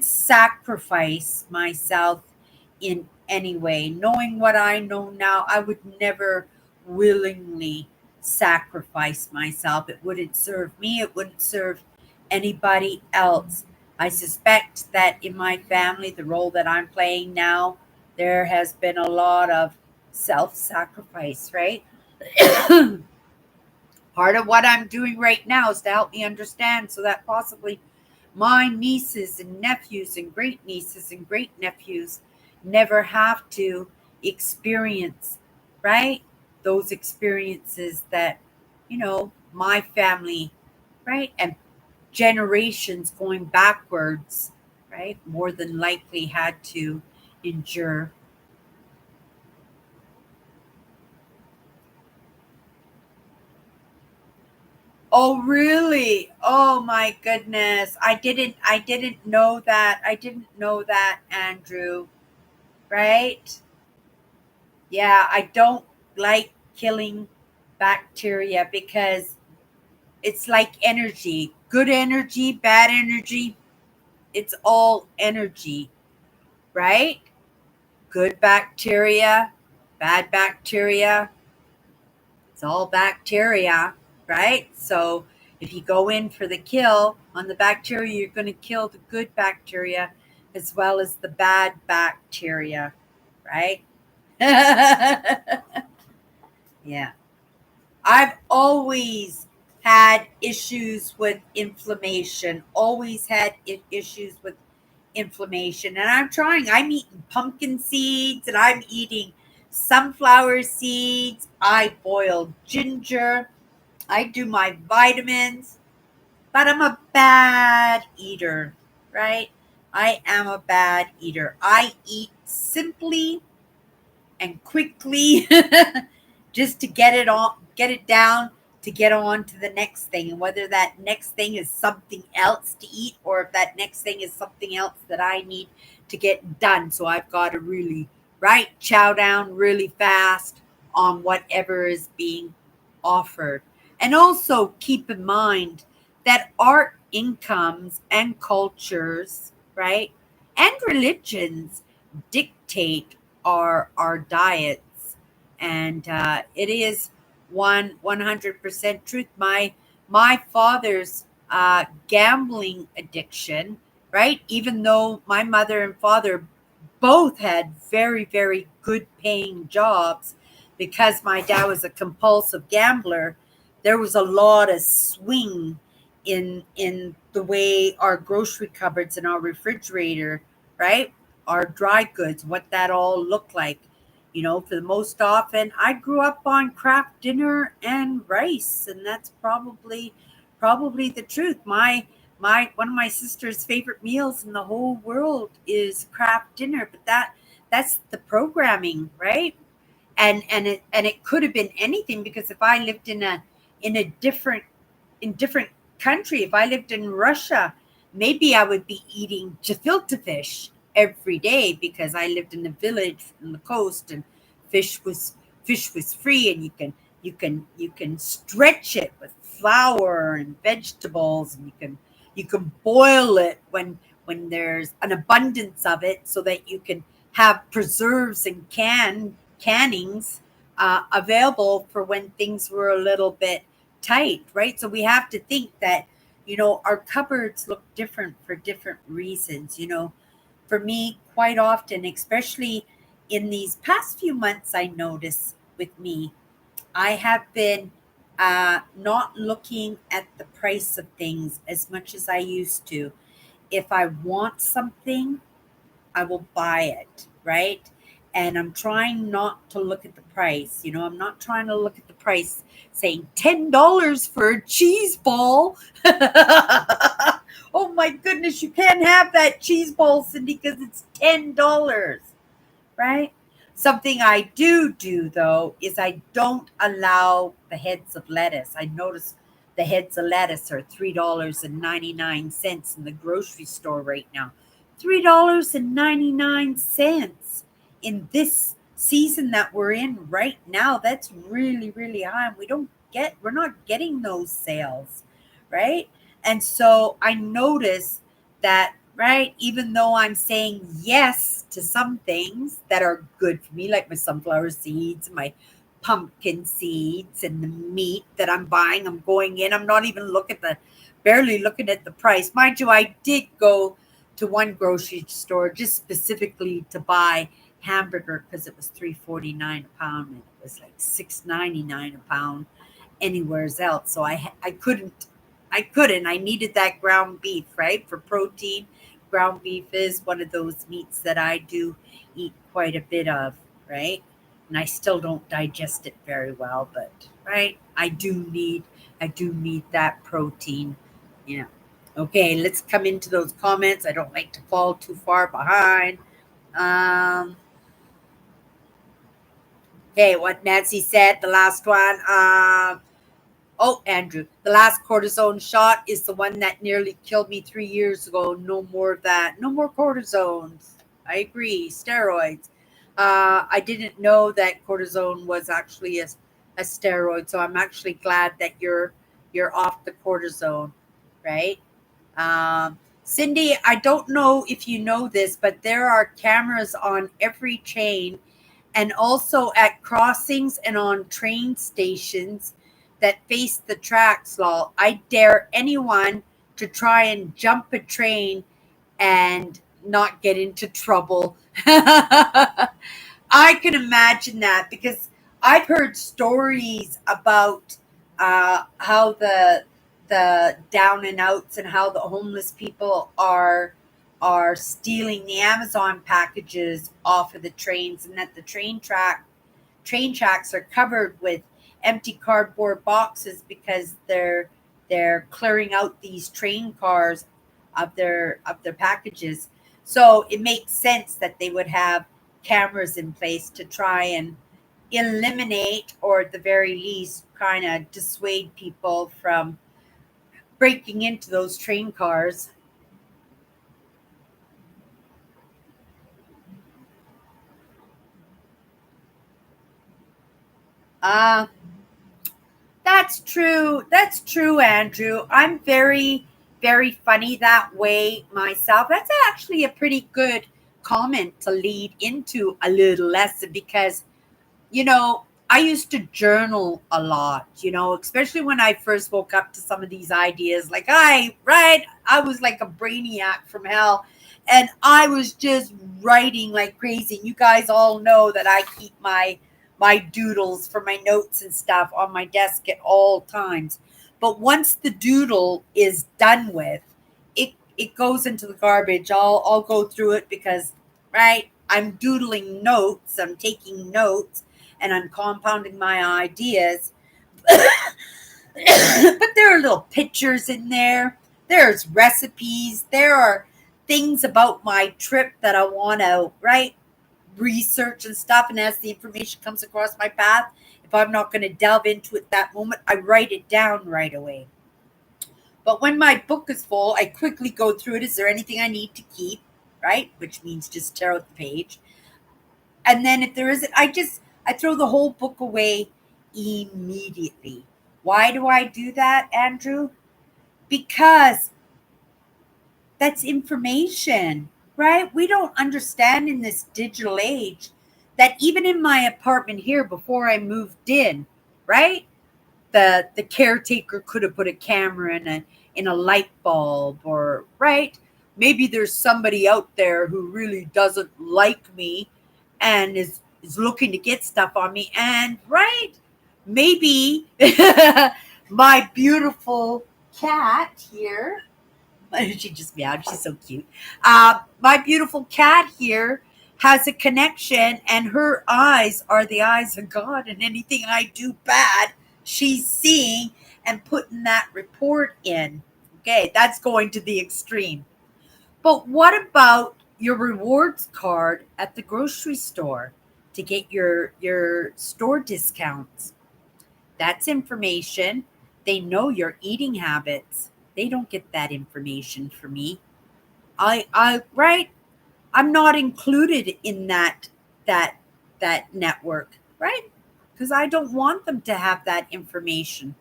sacrifice myself in any way. Knowing what I know now, I would never willingly sacrifice myself. It wouldn't serve me, it wouldn't serve anybody else. I suspect that in my family, the role that I'm playing now, there has been a lot of self sacrifice, right? Part of what I'm doing right now is to help me understand so that possibly my nieces and nephews and great nieces and great nephews never have to experience, right? Those experiences that, my family, right? And generations going backwards, right? More than likely had to endure. Oh, really? Oh my goodness. I didn't know that. I didn't know that, Andrew, right? Yeah, I don't like killing bacteria because it's like energy. Good energy, bad energy, it's all energy, right? Good bacteria, bad bacteria, it's all bacteria, right? So if you go in for the kill on the bacteria, you're going to kill the good bacteria as well as the bad bacteria, right? Yeah. I've always had issues with inflammation, always had issues with inflammation. And I'm eating pumpkin seeds and I'm eating sunflower seeds. I boil ginger. I do my vitamins, but I'm a bad eater, right? I am a bad eater. I eat simply and quickly just to get it down, to get on to the next thing. And whether that next thing is something else to eat or if that next thing is something else that I need to get done. So I've got to really, right, chow down really fast on whatever is being offered. And also keep in mind that our incomes and cultures, right, and religions dictate our diets, and it is 100% truth. My father's gambling addiction, right? Even though my mother and father both had very, very good paying jobs, because my dad was a compulsive gambler, there was a lot of swing in the way our grocery cupboards and our refrigerator, right? Our dry goods, what that all looked like. For the most often, I grew up on Kraft dinner and rice, and that's probably the truth. My one of my sister's favorite meals in the whole world is Kraft dinner, but that's the programming, right? And it could have been anything, because if I lived in a different country, if I lived in Russia, maybe I would be eating gefilte fish every day, because I lived in a village on the coast, and fish was fish was free, and you can stretch it with flour and vegetables, and you can boil it when there's an abundance of it, so that you can have preserves and cannings available for when things were a little bit tight, right? So we have to think that, our cupboards look different for different reasons. For me, quite often, especially in these past few months, I notice with me, I have been not looking at the price of things as much as I used to. If I want something, I will buy it, right? and I'm trying not to look at the price. I'm not trying to look at the price saying $10 for a cheese ball. Oh my goodness, you can't have that cheese ball, Cindy, because it's $10, right? Something I do though is I don't allow the heads of lettuce. I notice the heads of lettuce are $3.99 in the grocery store right now. $3.99 in this season that we're in right now. That's really, really high. And we're not getting those sales, right? And so I notice that, right, even though I'm saying yes to some things that are good for me, like my sunflower seeds, my pumpkin seeds, and the meat that I'm buying, I'm going in, I'm not even barely looking at the price. Mind you, I did go to one grocery store just specifically to buy hamburger because it was $3.49 a pound and it was like $6.99 a pound anywhere else. So I couldn't. I needed that ground beef, right? For protein. Ground beef is one of those meats that I do eat quite a bit of, right? And I still don't digest it very well, but right, I do need that protein. Yeah. Okay, let's come into those comments. I don't like to fall too far behind. Um, okay, what Nancy said, the last one. Oh, Andrew, the last cortisone shot is the one that nearly killed me 3 years ago. No more of that. No more cortisones. I agree. Steroids. I didn't know that cortisone was actually a steroid, so I'm actually glad that you're off the cortisone, right? Cindy, I don't know if you know this, but there are cameras on every chain and also at crossings and on train stations that face the tracks, lol. I dare anyone to try and jump a train and not get into trouble. I can imagine that because I've heard stories about how the down and outs and how the homeless people are stealing the Amazon packages off of the trains, and that the train tracks are covered with empty cardboard boxes because they're clearing out these train cars of their packages. So it makes sense that they would have cameras in place to try and eliminate, or at the very least kind of dissuade people from breaking into those train cars. uh That's true. That's true, Andrew. I'm very, very funny that way myself. That's actually a pretty good comment to lead into a little lesson because, I used to journal a lot, especially when I first woke up to some of these ideas. Like, I was like a brainiac from hell. And I was just writing like crazy. You guys all know that I keep my doodles for my notes and stuff on my desk at all times. But once the doodle is done with, it goes into the garbage. I'll go through it because, right, I'm doodling notes, I'm taking notes, and I'm compounding my ideas. But there are little pictures in there. There's recipes. There are things about my trip that I want to, right, research and stuff. And as the information comes across my path, if I'm not going to delve into it that moment, I write it down right away. But when my book is full, I quickly go through it. Is there anything I need to keep? Right? Which means just tear out the page. And then if there isn't, I throw the whole book away immediately. Why do I do that, Andrew? Because that's information, right? We don't understand in this digital age that even in my apartment here before I moved in, right? The caretaker could have put a camera in a light bulb, or right? Maybe there's somebody out there who really doesn't like me and is looking to get stuff on me, and right? Maybe my beautiful cat here, she just meowed. She's so cute. My beautiful cat here has a connection, and her eyes are the eyes of God, and anything I do bad, she's seeing and putting that report in. Okay, that's going to the extreme. But what about your rewards card at the grocery store to get your store discounts? That's information. They know your eating habits. They don't get that information from me. I right? I'm not included in that that network, right? Because I don't want them to have that information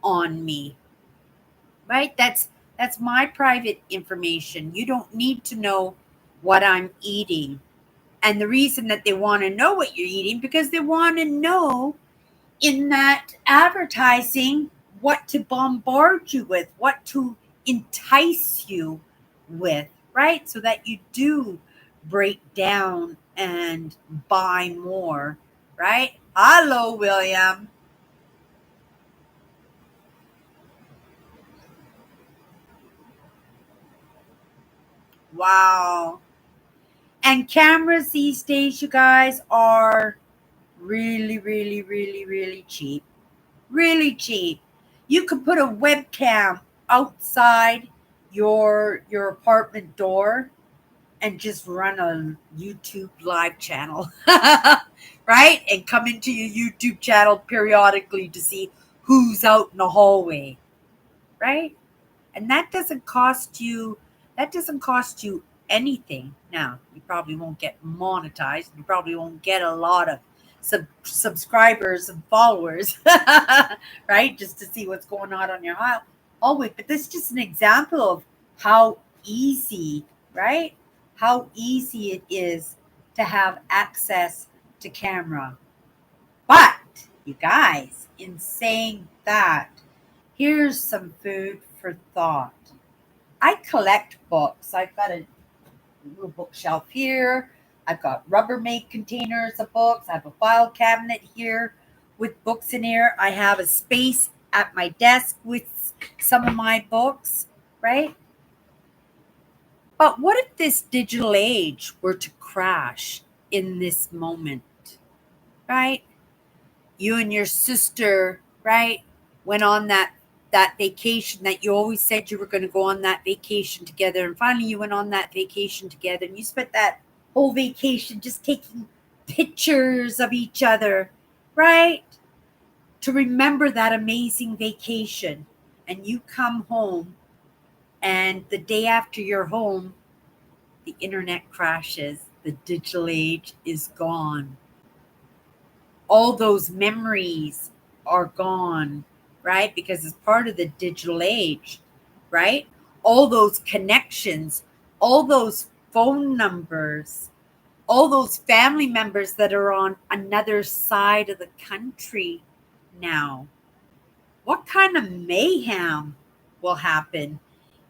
on me, right? That's my private information. You don't need to know what I'm eating. And the reason that they want to know what you're eating because they want to know in that advertising what to bombard you with, what to entice you with, right? So that you do break down and buy more, right? Hello, William. Wow. And cameras these days, you guys, are really, really, really, really cheap. Really cheap. You could put a webcam outside your apartment door and just run a YouTube live channel, right? And come into your YouTube channel periodically to see who's out in the hallway, right? And that doesn't cost you anything. Now, you probably won't get monetized. You probably won't get a lot of subscribers and followers, right? Just to see what's going on your hallway. But this is just an example of how easy, right? How easy it is to have access to camera. But you guys, in saying that, here's some food for thought. I collect books. I've got a little bookshelf here. I've got Rubbermaid containers of books. I have a file cabinet here with books in here. I have a space at my desk with some of my books, right? But what if this digital age were to crash in this moment, right? You and your sister, right, went on that vacation that you always said you were going to go on that vacation together, and finally you went on that vacation together, and you spent that whole vacation just taking pictures of each other, right, to remember that amazing vacation. And you come home, and the day after you're home, the internet crashes, the digital age is gone, all those memories are gone, right? Because it's part of the digital age, right? All those connections, all those phone numbers, all those family members that are on another side of the country now. What kind of mayhem will happen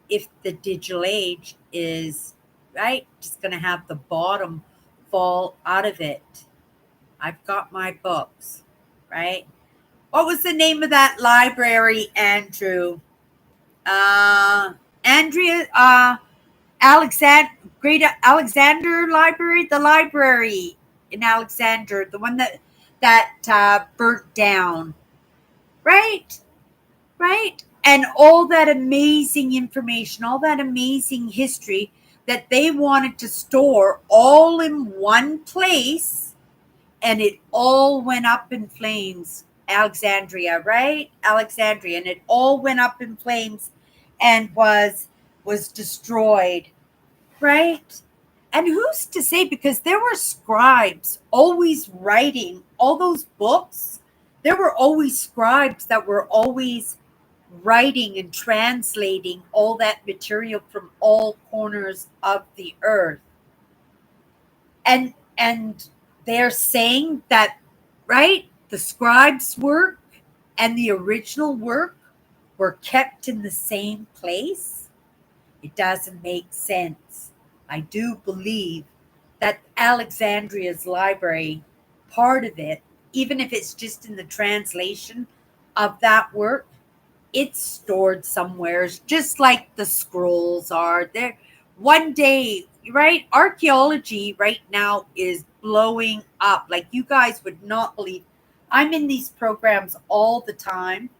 if the digital age is, right, just going to have the bottom fall out of it? I've got my books, right? What was the name of that library, Andrew? Andrea, Alexander, Great Alexander Library, the library in Alexander, the one that burnt down, right? Right? And all that amazing information, all that amazing history that they wanted to store all in one place, and it all went up in flames. Alexandria, right? Alexandria, and it all went up in flames and was destroyed, right? And who's to say, because there were scribes always writing all those books, there were always scribes that were always writing and translating all that material from all corners of the earth. And they're saying that, right, the scribes' work and the original work were kept in the same place. It doesn't make sense. I do believe that Alexandria's library, part of it, even if it's just in the translation of that work, it's stored somewhere, just like the scrolls are there. One day right? Archaeology right now is blowing up. Like you guys would not believe. I'm in these programs all the time.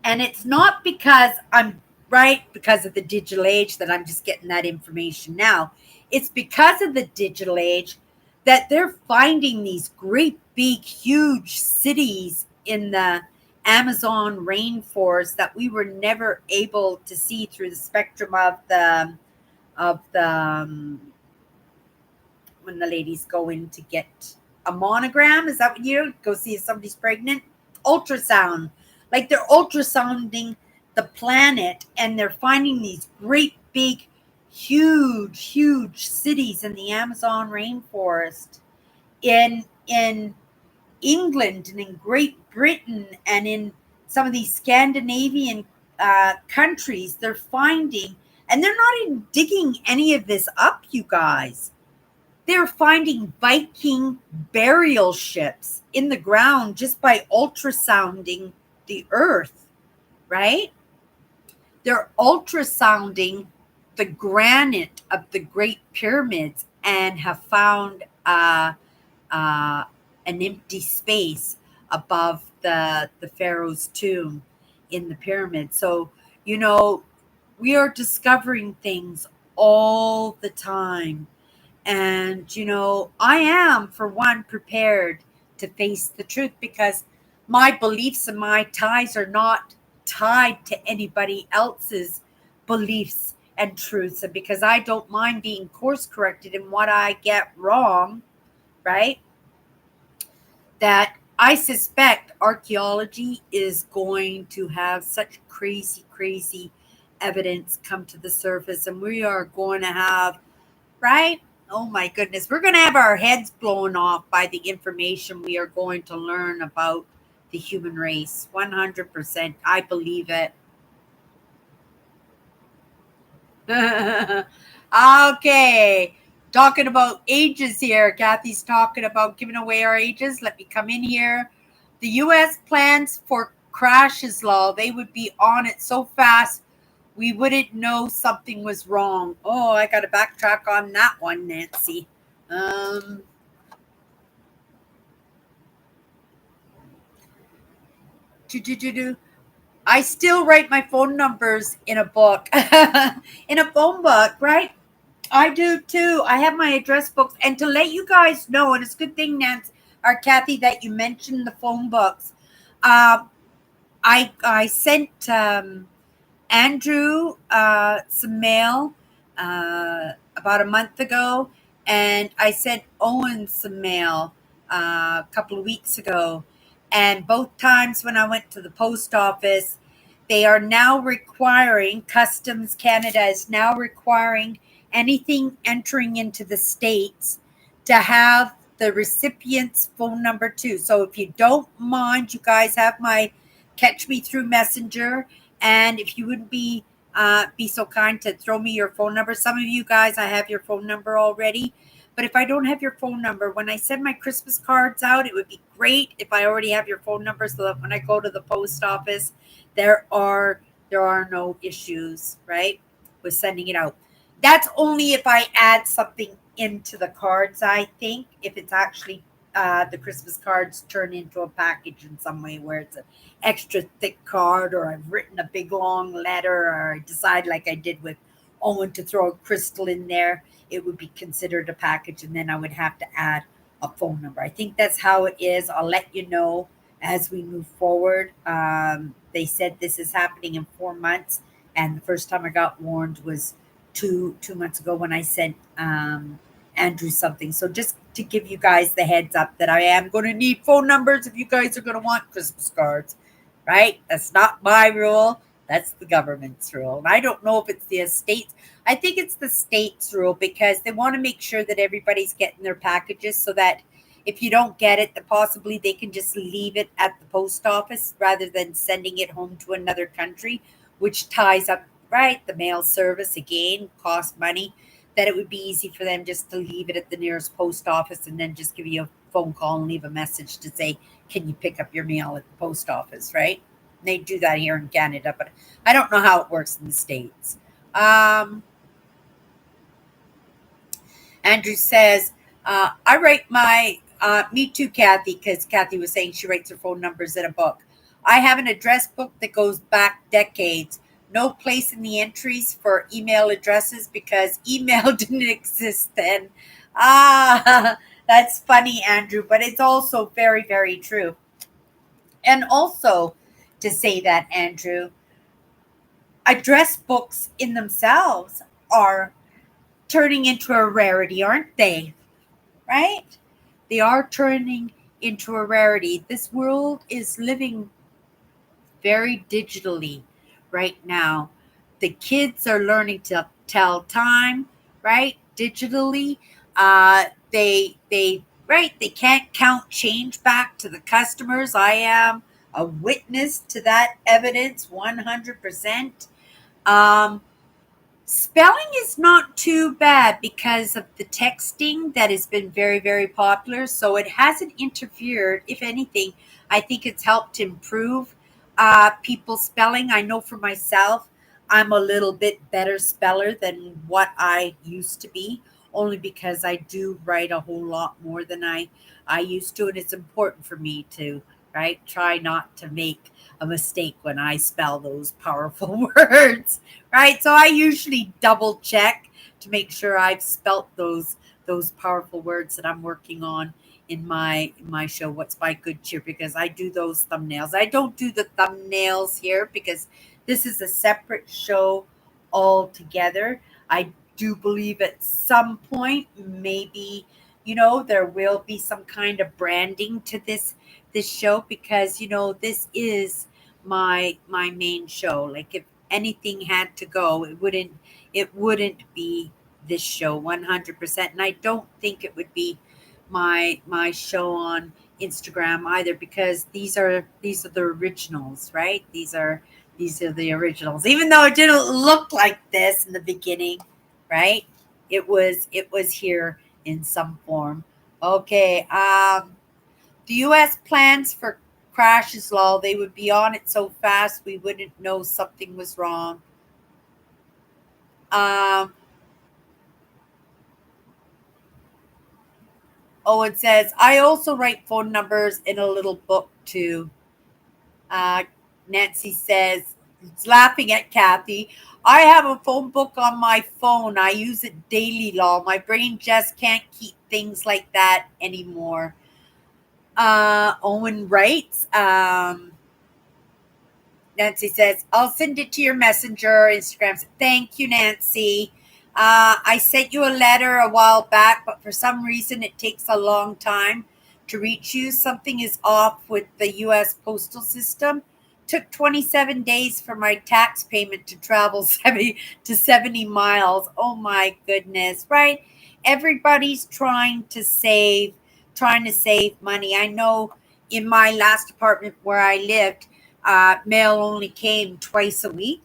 And it's not because I'm right because of the digital age that I'm just getting that information now. It's because of the digital age that they're finding these great big huge cities in the Amazon rainforest that we were never able to see through the spectrum of the when the ladies go in to get a monogram. Is that what you go see if somebody's pregnant? Ultrasound. Like they're ultrasounding the planet and they're finding these great big, huge cities in the Amazon rainforest. In England and in Great Britain and in some of these Scandinavian countries, they're finding, and they're not even digging any of this up, you guys. They're finding Viking burial ships in the ground just by ultrasounding the earth, right? They're ultrasounding the granite of the Great Pyramids and have found uh, an empty space above the Pharaoh's tomb in the pyramid. So, you know, we are discovering things all the time. And, I am, for one, prepared to face the truth because my beliefs and my ties are not tied to anybody else's beliefs and truths. And because I don't mind being course corrected in what I get wrong, right? That I suspect archaeology is going to have such crazy evidence come to the surface. And we are going to have, right? Oh my goodness. We're going to have our heads blown off by the information we are going to learn about the human race. 100%. I believe it. Okay. Talking about ages here. Kathy's talking about giving away our ages. Let me come in here. The U.S. plans for crashes law. They would be on it so fast we wouldn't know something was wrong. Oh, I got to backtrack on that one, Nancy. Um, I still write my phone numbers in a book, in a phone book, right? I do too. I have my address books, and to let you guys know, and it's a good thing, Nancy or Kathy, that you mentioned the phone books. Uh, I sent Andrew some mail about a month ago, and I sent Owen some mail a couple of weeks ago. And both times when I went to the post office, they are now requiring, Customs Canada is now requiring anything entering into the States to have the recipient's phone number too. So if you don't mind, you guys have my catch me through Messenger. And if you would be so kind to throw me your phone number. Some of you guys, I have your phone number already. But if I don't have your phone number, when I send my Christmas cards out, it would be great if I already have your phone number so that when I go to the post office, there are no issues, right, with sending it out. That's only if I add something into the cards, I think. If it's actually the Christmas cards turn into a package in some way where it's an extra thick card, or I've written a big long letter, or I decide, like I did with Owen, to throw a crystal in there, it would be considered a package, and then I would have to add a phone number. I think that's how it is. I'll let you know as we move forward. They said this is happening in 4 months, and the first time I got warned was two months ago when I sent Andrew something. So just to give you guys the heads up that I am going to need phone numbers if you guys are going to want Christmas cards, right? That's not my rule. That's the government's rule. And I don't know if it's the states. I think it's the states' rule because they want to make sure that everybody's getting their packages so that if you don't get it, that possibly they can just leave it at the post office rather than sending it home to another country, which ties up, right, the mail service again, costs money. That it would be easy for them just to leave it at the nearest post office and then just give you a phone call and leave a message to say, can you pick up your mail at the post office, right? They do that here in Canada, but I don't know how it works in the States. Um, Andrew says, I write my, me too, Kathy, because Kathy was saying she writes her phone numbers in a book. I have an address book that goes back decades. No place in the entries for email addresses because email didn't exist then. Ah, that's funny, Andrew, but it's also very, very true. And also, to say that, Andrew, address books in themselves are turning into a rarity, aren't they? Right? They are turning into a rarity. This world is living very digitally right now. The kids are learning to tell time, right? Digitally. They can't count change back to the customers. I am a witness to that evidence 100%. Um, Spelling is not too bad because of the texting that has been very, very popular. So it hasn't interfered. If anything, I think it's helped improve people's spelling. I know for myself, I'm a little bit better speller than what I used to be, only because I do write a whole lot more than I used to. And it's important for me to, right, try not to make a mistake when I spell those powerful words, right? So I usually double check to make sure I've spelt those powerful words that I'm working on in my show, What's My Good Cheer, because I do those thumbnails. I don't do the thumbnails here because this is a separate show altogether. I do believe at some point maybe there will be some kind of branding to this show, because this is my main show. Like, if anything had to go, it wouldn't be this show 100%. And I don't think it would be my show on Instagram either, because these are the originals, right? These are the originals, even though it didn't look like this in the beginning, right? It was here in some form. Okay. The US plans for crashes law. They would be on it so fast we wouldn't know something was wrong. Um, oh, it says, I also write phone numbers in a little book too. Uh, Nancy says, it's laughing at Kathy. I have a phone book on my phone. I use it daily, law. My brain just can't keep things like that anymore. Owen writes, Nancy says, I'll send it to your messenger, Instagram. Thank you, Nancy. I sent you a letter a while back, but for some reason it takes a long time to reach you. Something is off with the U.S. postal system. Took 27 days for my tax payment to travel 70 miles. Oh my goodness, right? Everybody's trying to save money. I know in my last apartment where I lived, mail only came twice a week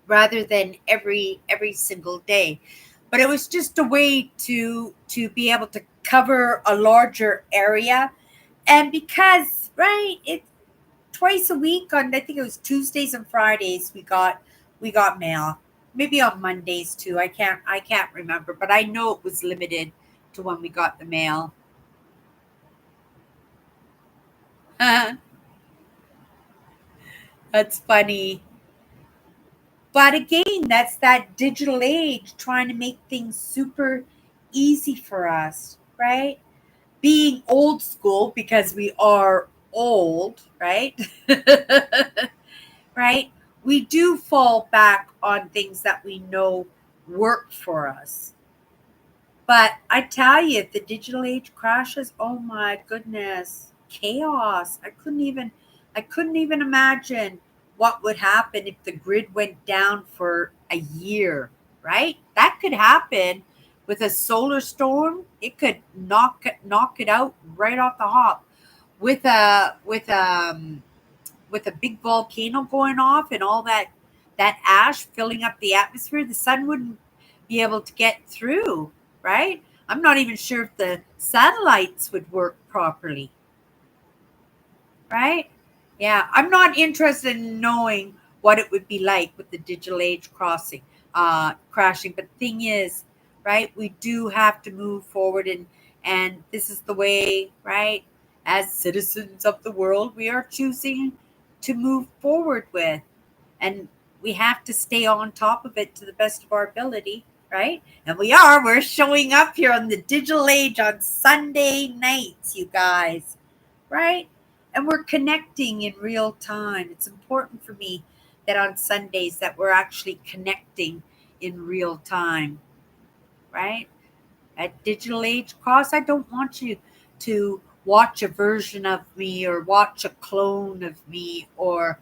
rather than every single day. But it was just a way to be able to cover a larger area. And because, right, it's twice a week, on I think it was Tuesdays and Fridays, we got mail. Maybe on Mondays too. I can't remember, but I know it was limited to when we got the mail. That's funny. But again, that's that digital age trying to make things super easy for us, right? Being old school, because we are old, right? Right? We do fall back on things that we know work for us. But I tell you, if the digital age crashes, oh my goodness, chaos. I couldn't even imagine what would happen if the grid went down for a year, right? That could happen with a solar storm. It could knock it out right off the hop. With a big volcano going off and all that ash filling up the atmosphere, the sun wouldn't be able to get through, right? I'm not even sure if the satellites would work properly, right? Yeah, I'm not interested in knowing what it would be like with the digital age crossing. crashing. But the thing is, right, we do have to move forward, and this is the way, right, as citizens of the world, we are choosing to move forward with. And we have to stay on top of it to the best of our ability, right? And we are. We're showing up here on the digital age on Sunday nights, you guys, right? And we're connecting in real time. It's important for me that on Sundays that we're actually connecting in real time, right? At Digital Age Cross, I don't want you to watch a version of me or watch a clone of me or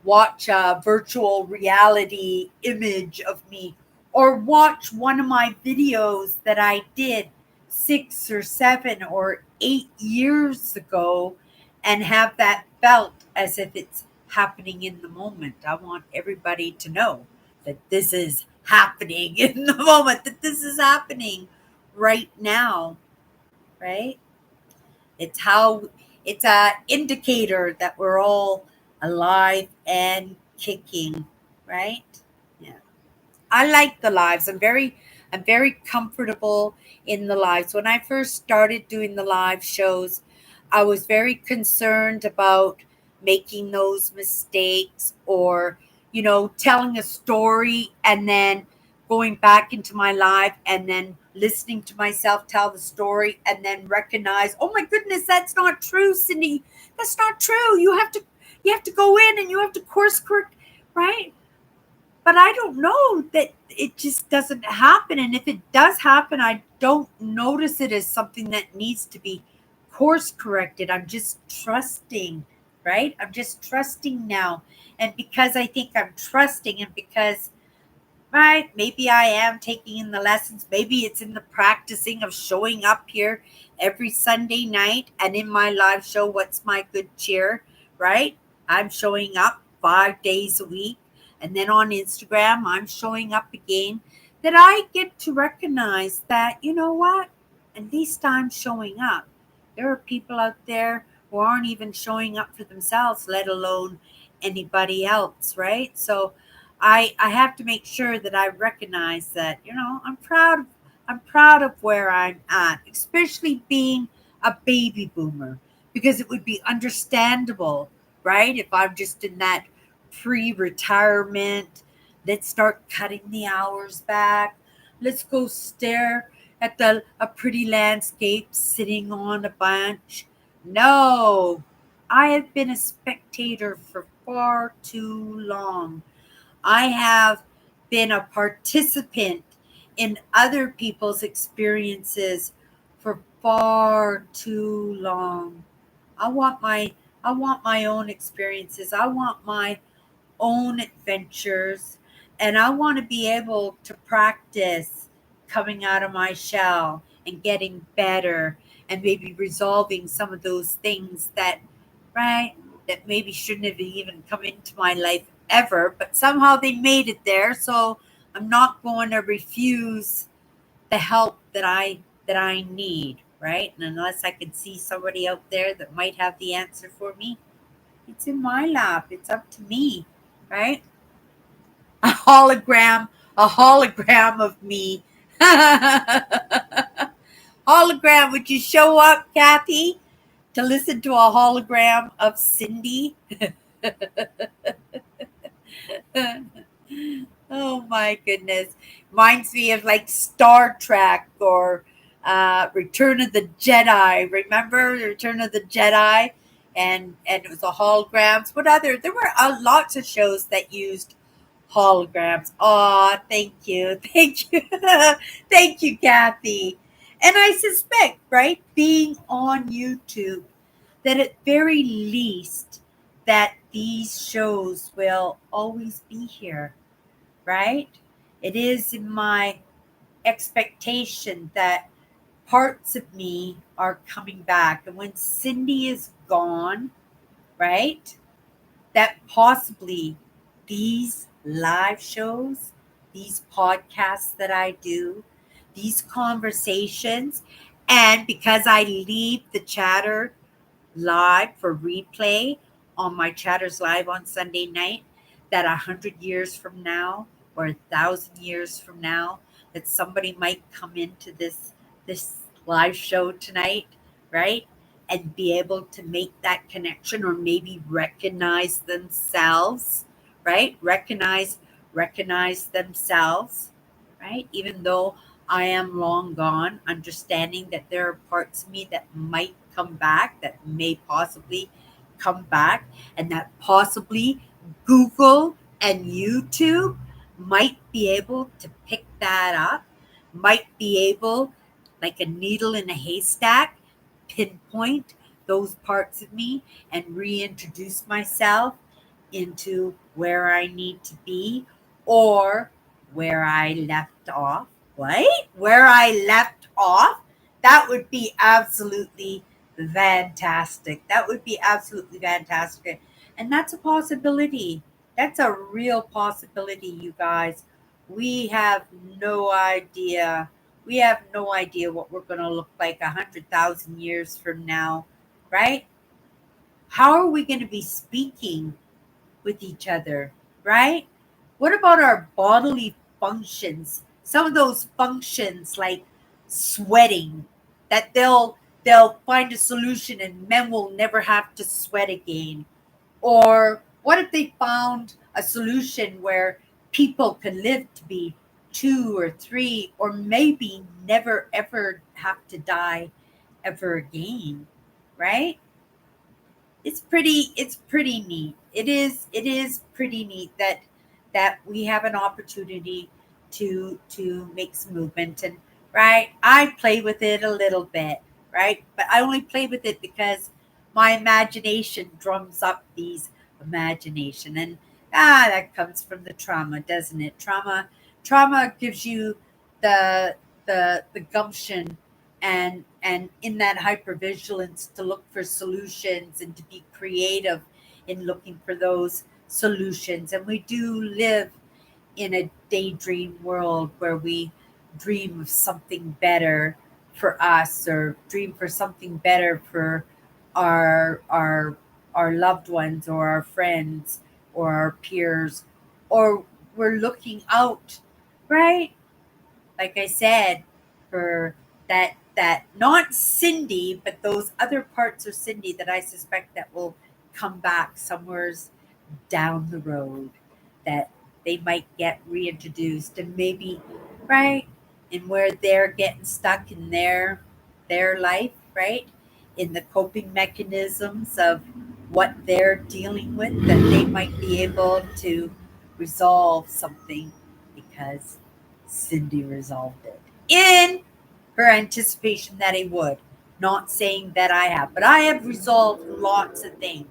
watch a virtual reality image of me or watch one of my videos that I did 6 or 7 or 8 years ago and have that felt as if it's happening in the moment. I want everybody to know that this is happening in the moment, that this is happening right now, right? It's how it's a indicator that we're all alive and kicking, right? Yeah. I like the lives. I'm very comfortable in the lives. When I first started doing the live shows, I was very concerned about making those mistakes or, telling a story and then going back into my live and then listening to myself tell the story and then recognize, oh my goodness, that's not true, Cindy. That's not true. You have to go in and you have to course correct, right? But I don't know that it just doesn't happen. And if it does happen, I don't notice it as something that needs to be course corrected. I'm just trusting, right? I'm just trusting now. And because I think I'm trusting and because, right, maybe I am taking in the lessons, maybe it's in the practicing of showing up here every Sunday night and in my live show, What's My Good Cheer, right? I'm showing up 5 days a week. And then on Instagram, I'm showing up again. That I get to recognize that, you know what? At least I'm showing up. There are people out there who aren't even showing up for themselves, let alone anybody else, right? So I have to make sure that I recognize that, I'm proud of where I'm at, especially being a baby boomer, because it would be understandable, right? If I'm just in that pre-retirement, let's start cutting the hours back. Let's go stare at the a pretty landscape sitting on a bench. No, I have been a spectator for far too long. I have been a participant in other people's experiences for far too long. I want my I want my own experiences. I want my own adventures and I want to be able to practice coming out of my shell and getting better and maybe resolving some of those things that, right, that maybe shouldn't have even come into my life ever, but somehow they made it there. So I'm not going to refuse the help that I need, right? And unless I can see somebody out there that might have the answer for me, it's in my lap. It's up to me, right? A hologram of me. Hologram, would you show up, Kathy, to listen to a hologram of Cindy? Oh my goodness. Reminds me of like Star Trek or Return of the Jedi. Remember the Return of the Jedi? And it was a holograms. What other? There were lots of shows that used holograms. Oh, thank you. Thank you. Thank you, Kathy. And I suspect, right, being on YouTube, that at very least that these shows will always be here, right? It is in my expectation that parts of me are coming back. And when Cindy is gone, right, that possibly these live shows, these podcasts that I do, these conversations, and because I leave the chatter live for replay on my chatters live on Sunday night, that 100 years from now or 1,000 years from now that somebody might come into this live show tonight, right? And be able to make that connection or maybe recognize themselves, right? Recognize themselves, right? Even though I am long gone, understanding that there are parts of me that might come back, that may possibly come back, and that possibly Google and YouTube might be able to pick that up, might be able, like a needle in a haystack, pinpoint those parts of me and reintroduce myself into where I need to be or where I left off. What? Where I left off? That would be absolutely fantastic. That would be absolutely fantastic. And that's a possibility. That's a real possibility, you guys. We have no idea. We have no idea what we're going to look like 100,000 years from now, right? How are we going to be speaking with each other, right? What about our bodily functions? Some of those functions like sweating, that they'll find a solution and men will never have to sweat again. Or what if they found a solution where people can live to be 2 or 3 or maybe never ever have to die ever again, right? It's pretty neat. It is pretty neat that we have an opportunity to make some movement. And right, I play with it a little bit, right? But I only play with it because my imagination drums up these imagination. And that comes from the trauma, doesn't it? Trauma gives you the gumption and in that hypervigilance to look for solutions and to be creative in looking for those solutions. And we do live in a daydream world where we dream of something better for us or dream for something better for our our our loved ones or our friends or our peers, or we're looking out, right? Like I said, for that not Cindy, but those other parts of Cindy that I suspect that will come back somewheres down the road, that they might get reintroduced and maybe right in where they're getting stuck in their life, right? In the coping mechanisms of what they're dealing with, that they might be able to resolve something because Cindy resolved it in her anticipation that it would. Not saying that I have, but I have resolved lots of things.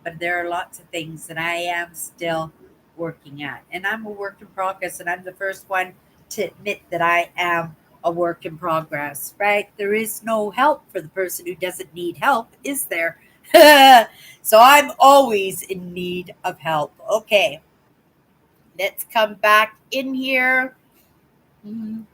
But there are lots of things that I am still working at. And I'm a work in progress, and I'm the first one to admit that I am a work in progress, right? There is no help for the person who doesn't need help, is there? So I'm always in need of help. Okay, let's come back in here. Mhm.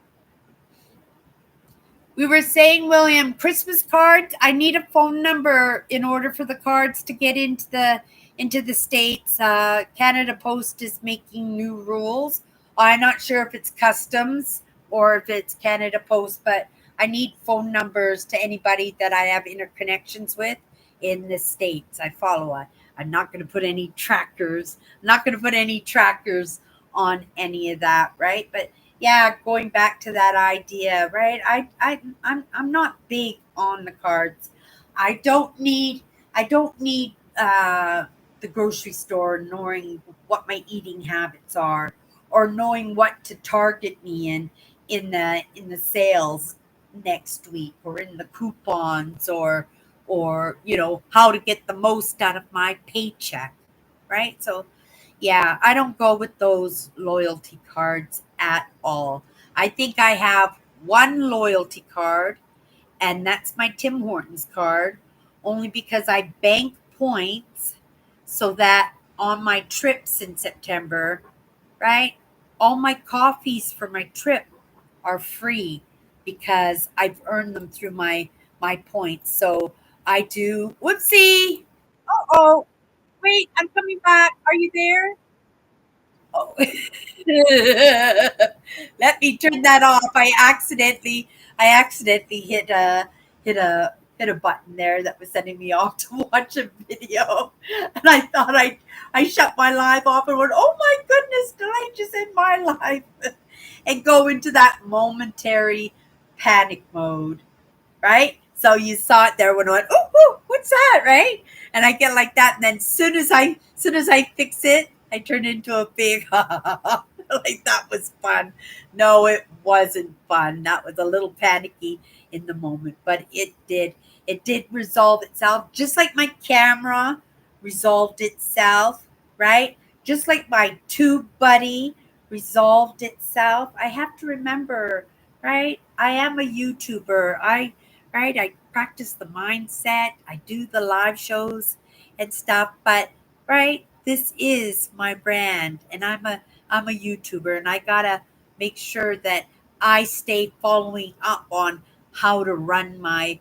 We were saying, William, Christmas cards. I need a phone number in order for the cards to get into the states. Canada Post is making new rules. I'm not sure if it's customs or if it's Canada Post, but I need phone numbers to anybody that I have interconnections with in the states. I follow. I'm not going to put any trackers. I'm not going to put any trackers on any of that, right? But yeah, going back to that idea, right? I'm not big on the cards. I don't need the grocery store knowing what my eating habits are or knowing what to target me in the sales next week or in the coupons or how to get the most out of my paycheck, right? So yeah, I don't go with those loyalty cards at all. I think I have one loyalty card, and that's my Tim Hortons card, only because I bank points so that on my trips in September, right, all my coffees for my trip are free because I've earned them through my points. So I do. Whoopsie! Oh, wait, I'm coming back. Are you there? Oh. Let me turn that off. I accidentally hit a button there that was sending me off to watch a video, and I thought I shut my live off and went, "Oh my goodness, did I just end my life?" and go into that momentary panic mode, right? So you saw it there when I went, oh, what's that, right? And I get like that, and then soon as I fix it, I turn into a big like that was fun. No, it wasn't fun. That was a little panicky in the moment, but it did resolve itself, just like my camera resolved itself, right? Just like my tube buddy resolved itself. I have to remember, right? I am a YouTuber. I practice the mindset. I do the live shows and stuff, but right, this is my brand, and I'm a YouTuber, and I gotta make sure that I stay following up on how to run my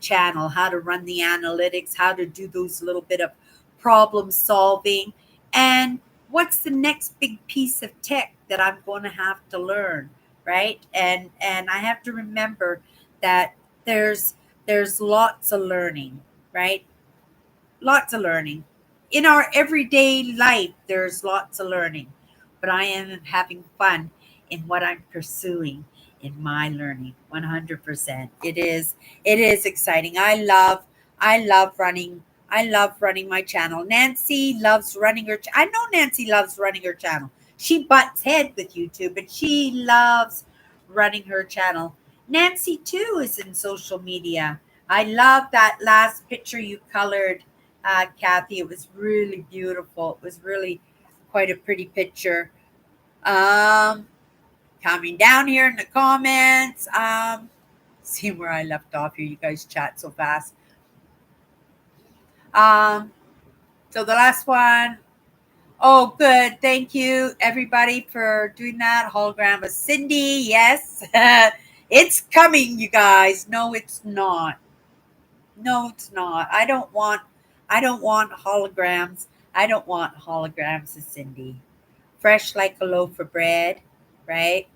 channel, how to run the analytics, how to do those little bit of problem solving, and what's the next big piece of tech that I'm going to have to learn, right? And I have to remember that there's lots of learning, right? Lots of learning. In our everyday life, there's lots of learning, but I am having fun in what I'm pursuing in my learning. 100%. It is exciting. I love running my channel. Nancy loves running her I know Nancy loves running her channel. She butts head with YouTube, but she loves running her channel. Nancy too is in social media. I love that last picture you colored, Kathy. It was really beautiful. It was really quite a pretty picture. Um, Coming down here in the comments. See where I left off here. You guys chat so fast. Um, so the last one. Oh, good. Thank you, everybody, for doing that. Hologram of Cindy. Yes, it's coming, you guys. No, it's not. No, it's not. I don't want holograms. I don't want holograms of Cindy. Fresh like a loaf of bread, right?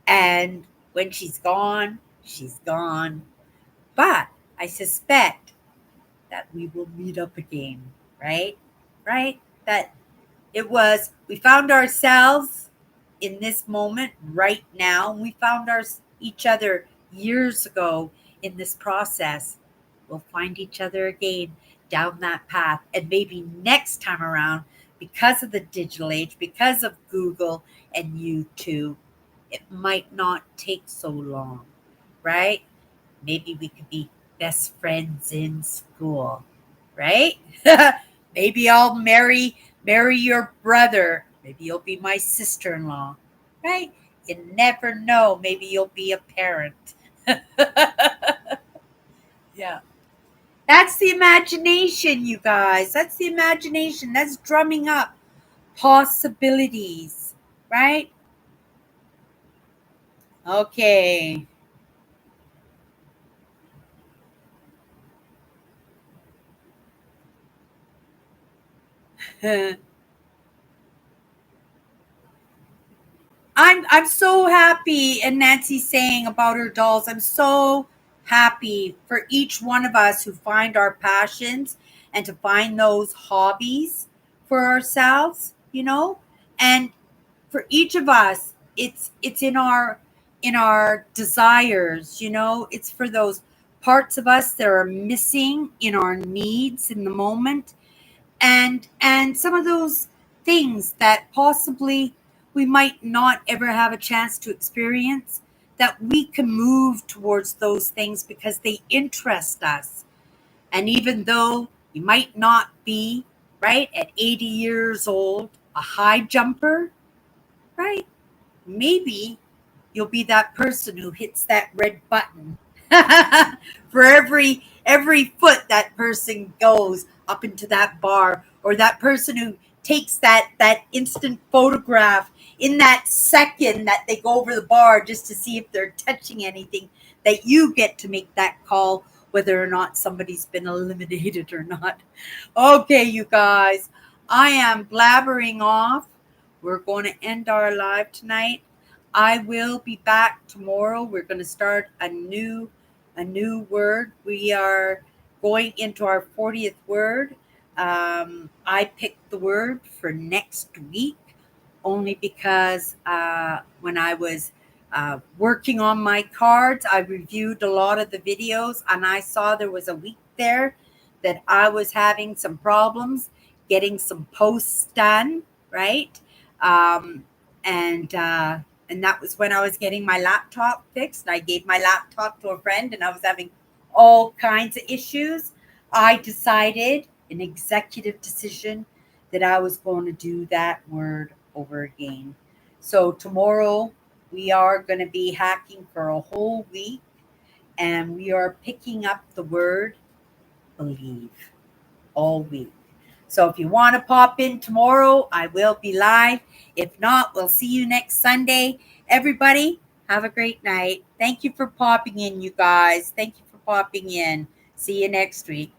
And when she's gone, she's gone. But I suspect that we will meet up again, right? Right? That we found ourselves in this moment right now. We found each other years ago in this process. We'll find each other again down that path. And maybe next time around, because of the digital age, because of Google and YouTube, it might not take so long, right? Maybe we could be best friends in school, right? Maybe I'll marry your brother. Maybe you'll be my sister-in-law, right? You never know. Maybe you'll be a parent. Yeah. That's the imagination, you guys. That's the imagination. That's drumming up possibilities, right? Okay. I'm so happy, and Nancy's saying about her dolls. I'm so happy for each one of us who find our passions and to find those hobbies for ourselves, and for each of us, it's in our desires, it's for those parts of us that are missing in our needs in the moment, and some of those things that possibly we might not ever have a chance to experience, that we can move towards those things because they interest us. And even though you might not be, right, at 80 years old, a high jumper, right, maybe you'll be that person who hits that red button for every foot that person goes up into that bar, or that person who takes that instant photograph in that second that they go over the bar just to see if they're touching anything, that you get to make that call whether or not somebody's been eliminated or not. Okay, you guys, I am blabbering off. we're going to end our live tonight. I will be back tomorrow. We're going to start a new word. We are going into our 40th word. I picked the word for next week only because when I was working on my cards, I reviewed a lot of the videos and I saw there was a week there that I was having some problems getting some posts done, right? Um, and uh, and that was when I was getting my laptop fixed. I gave my laptop to a friend, and I was having all kinds of issues. I decided, an executive decision, that I was going to do that word over again. So tomorrow we are going to be hacking for a whole week, and we are picking up the word believe all week. So if you want to pop in tomorrow, I will be live. If not, we'll see you next Sunday. Everybody, have a great night. Thank you for popping in, you guys. Thank you for popping in. See you next week.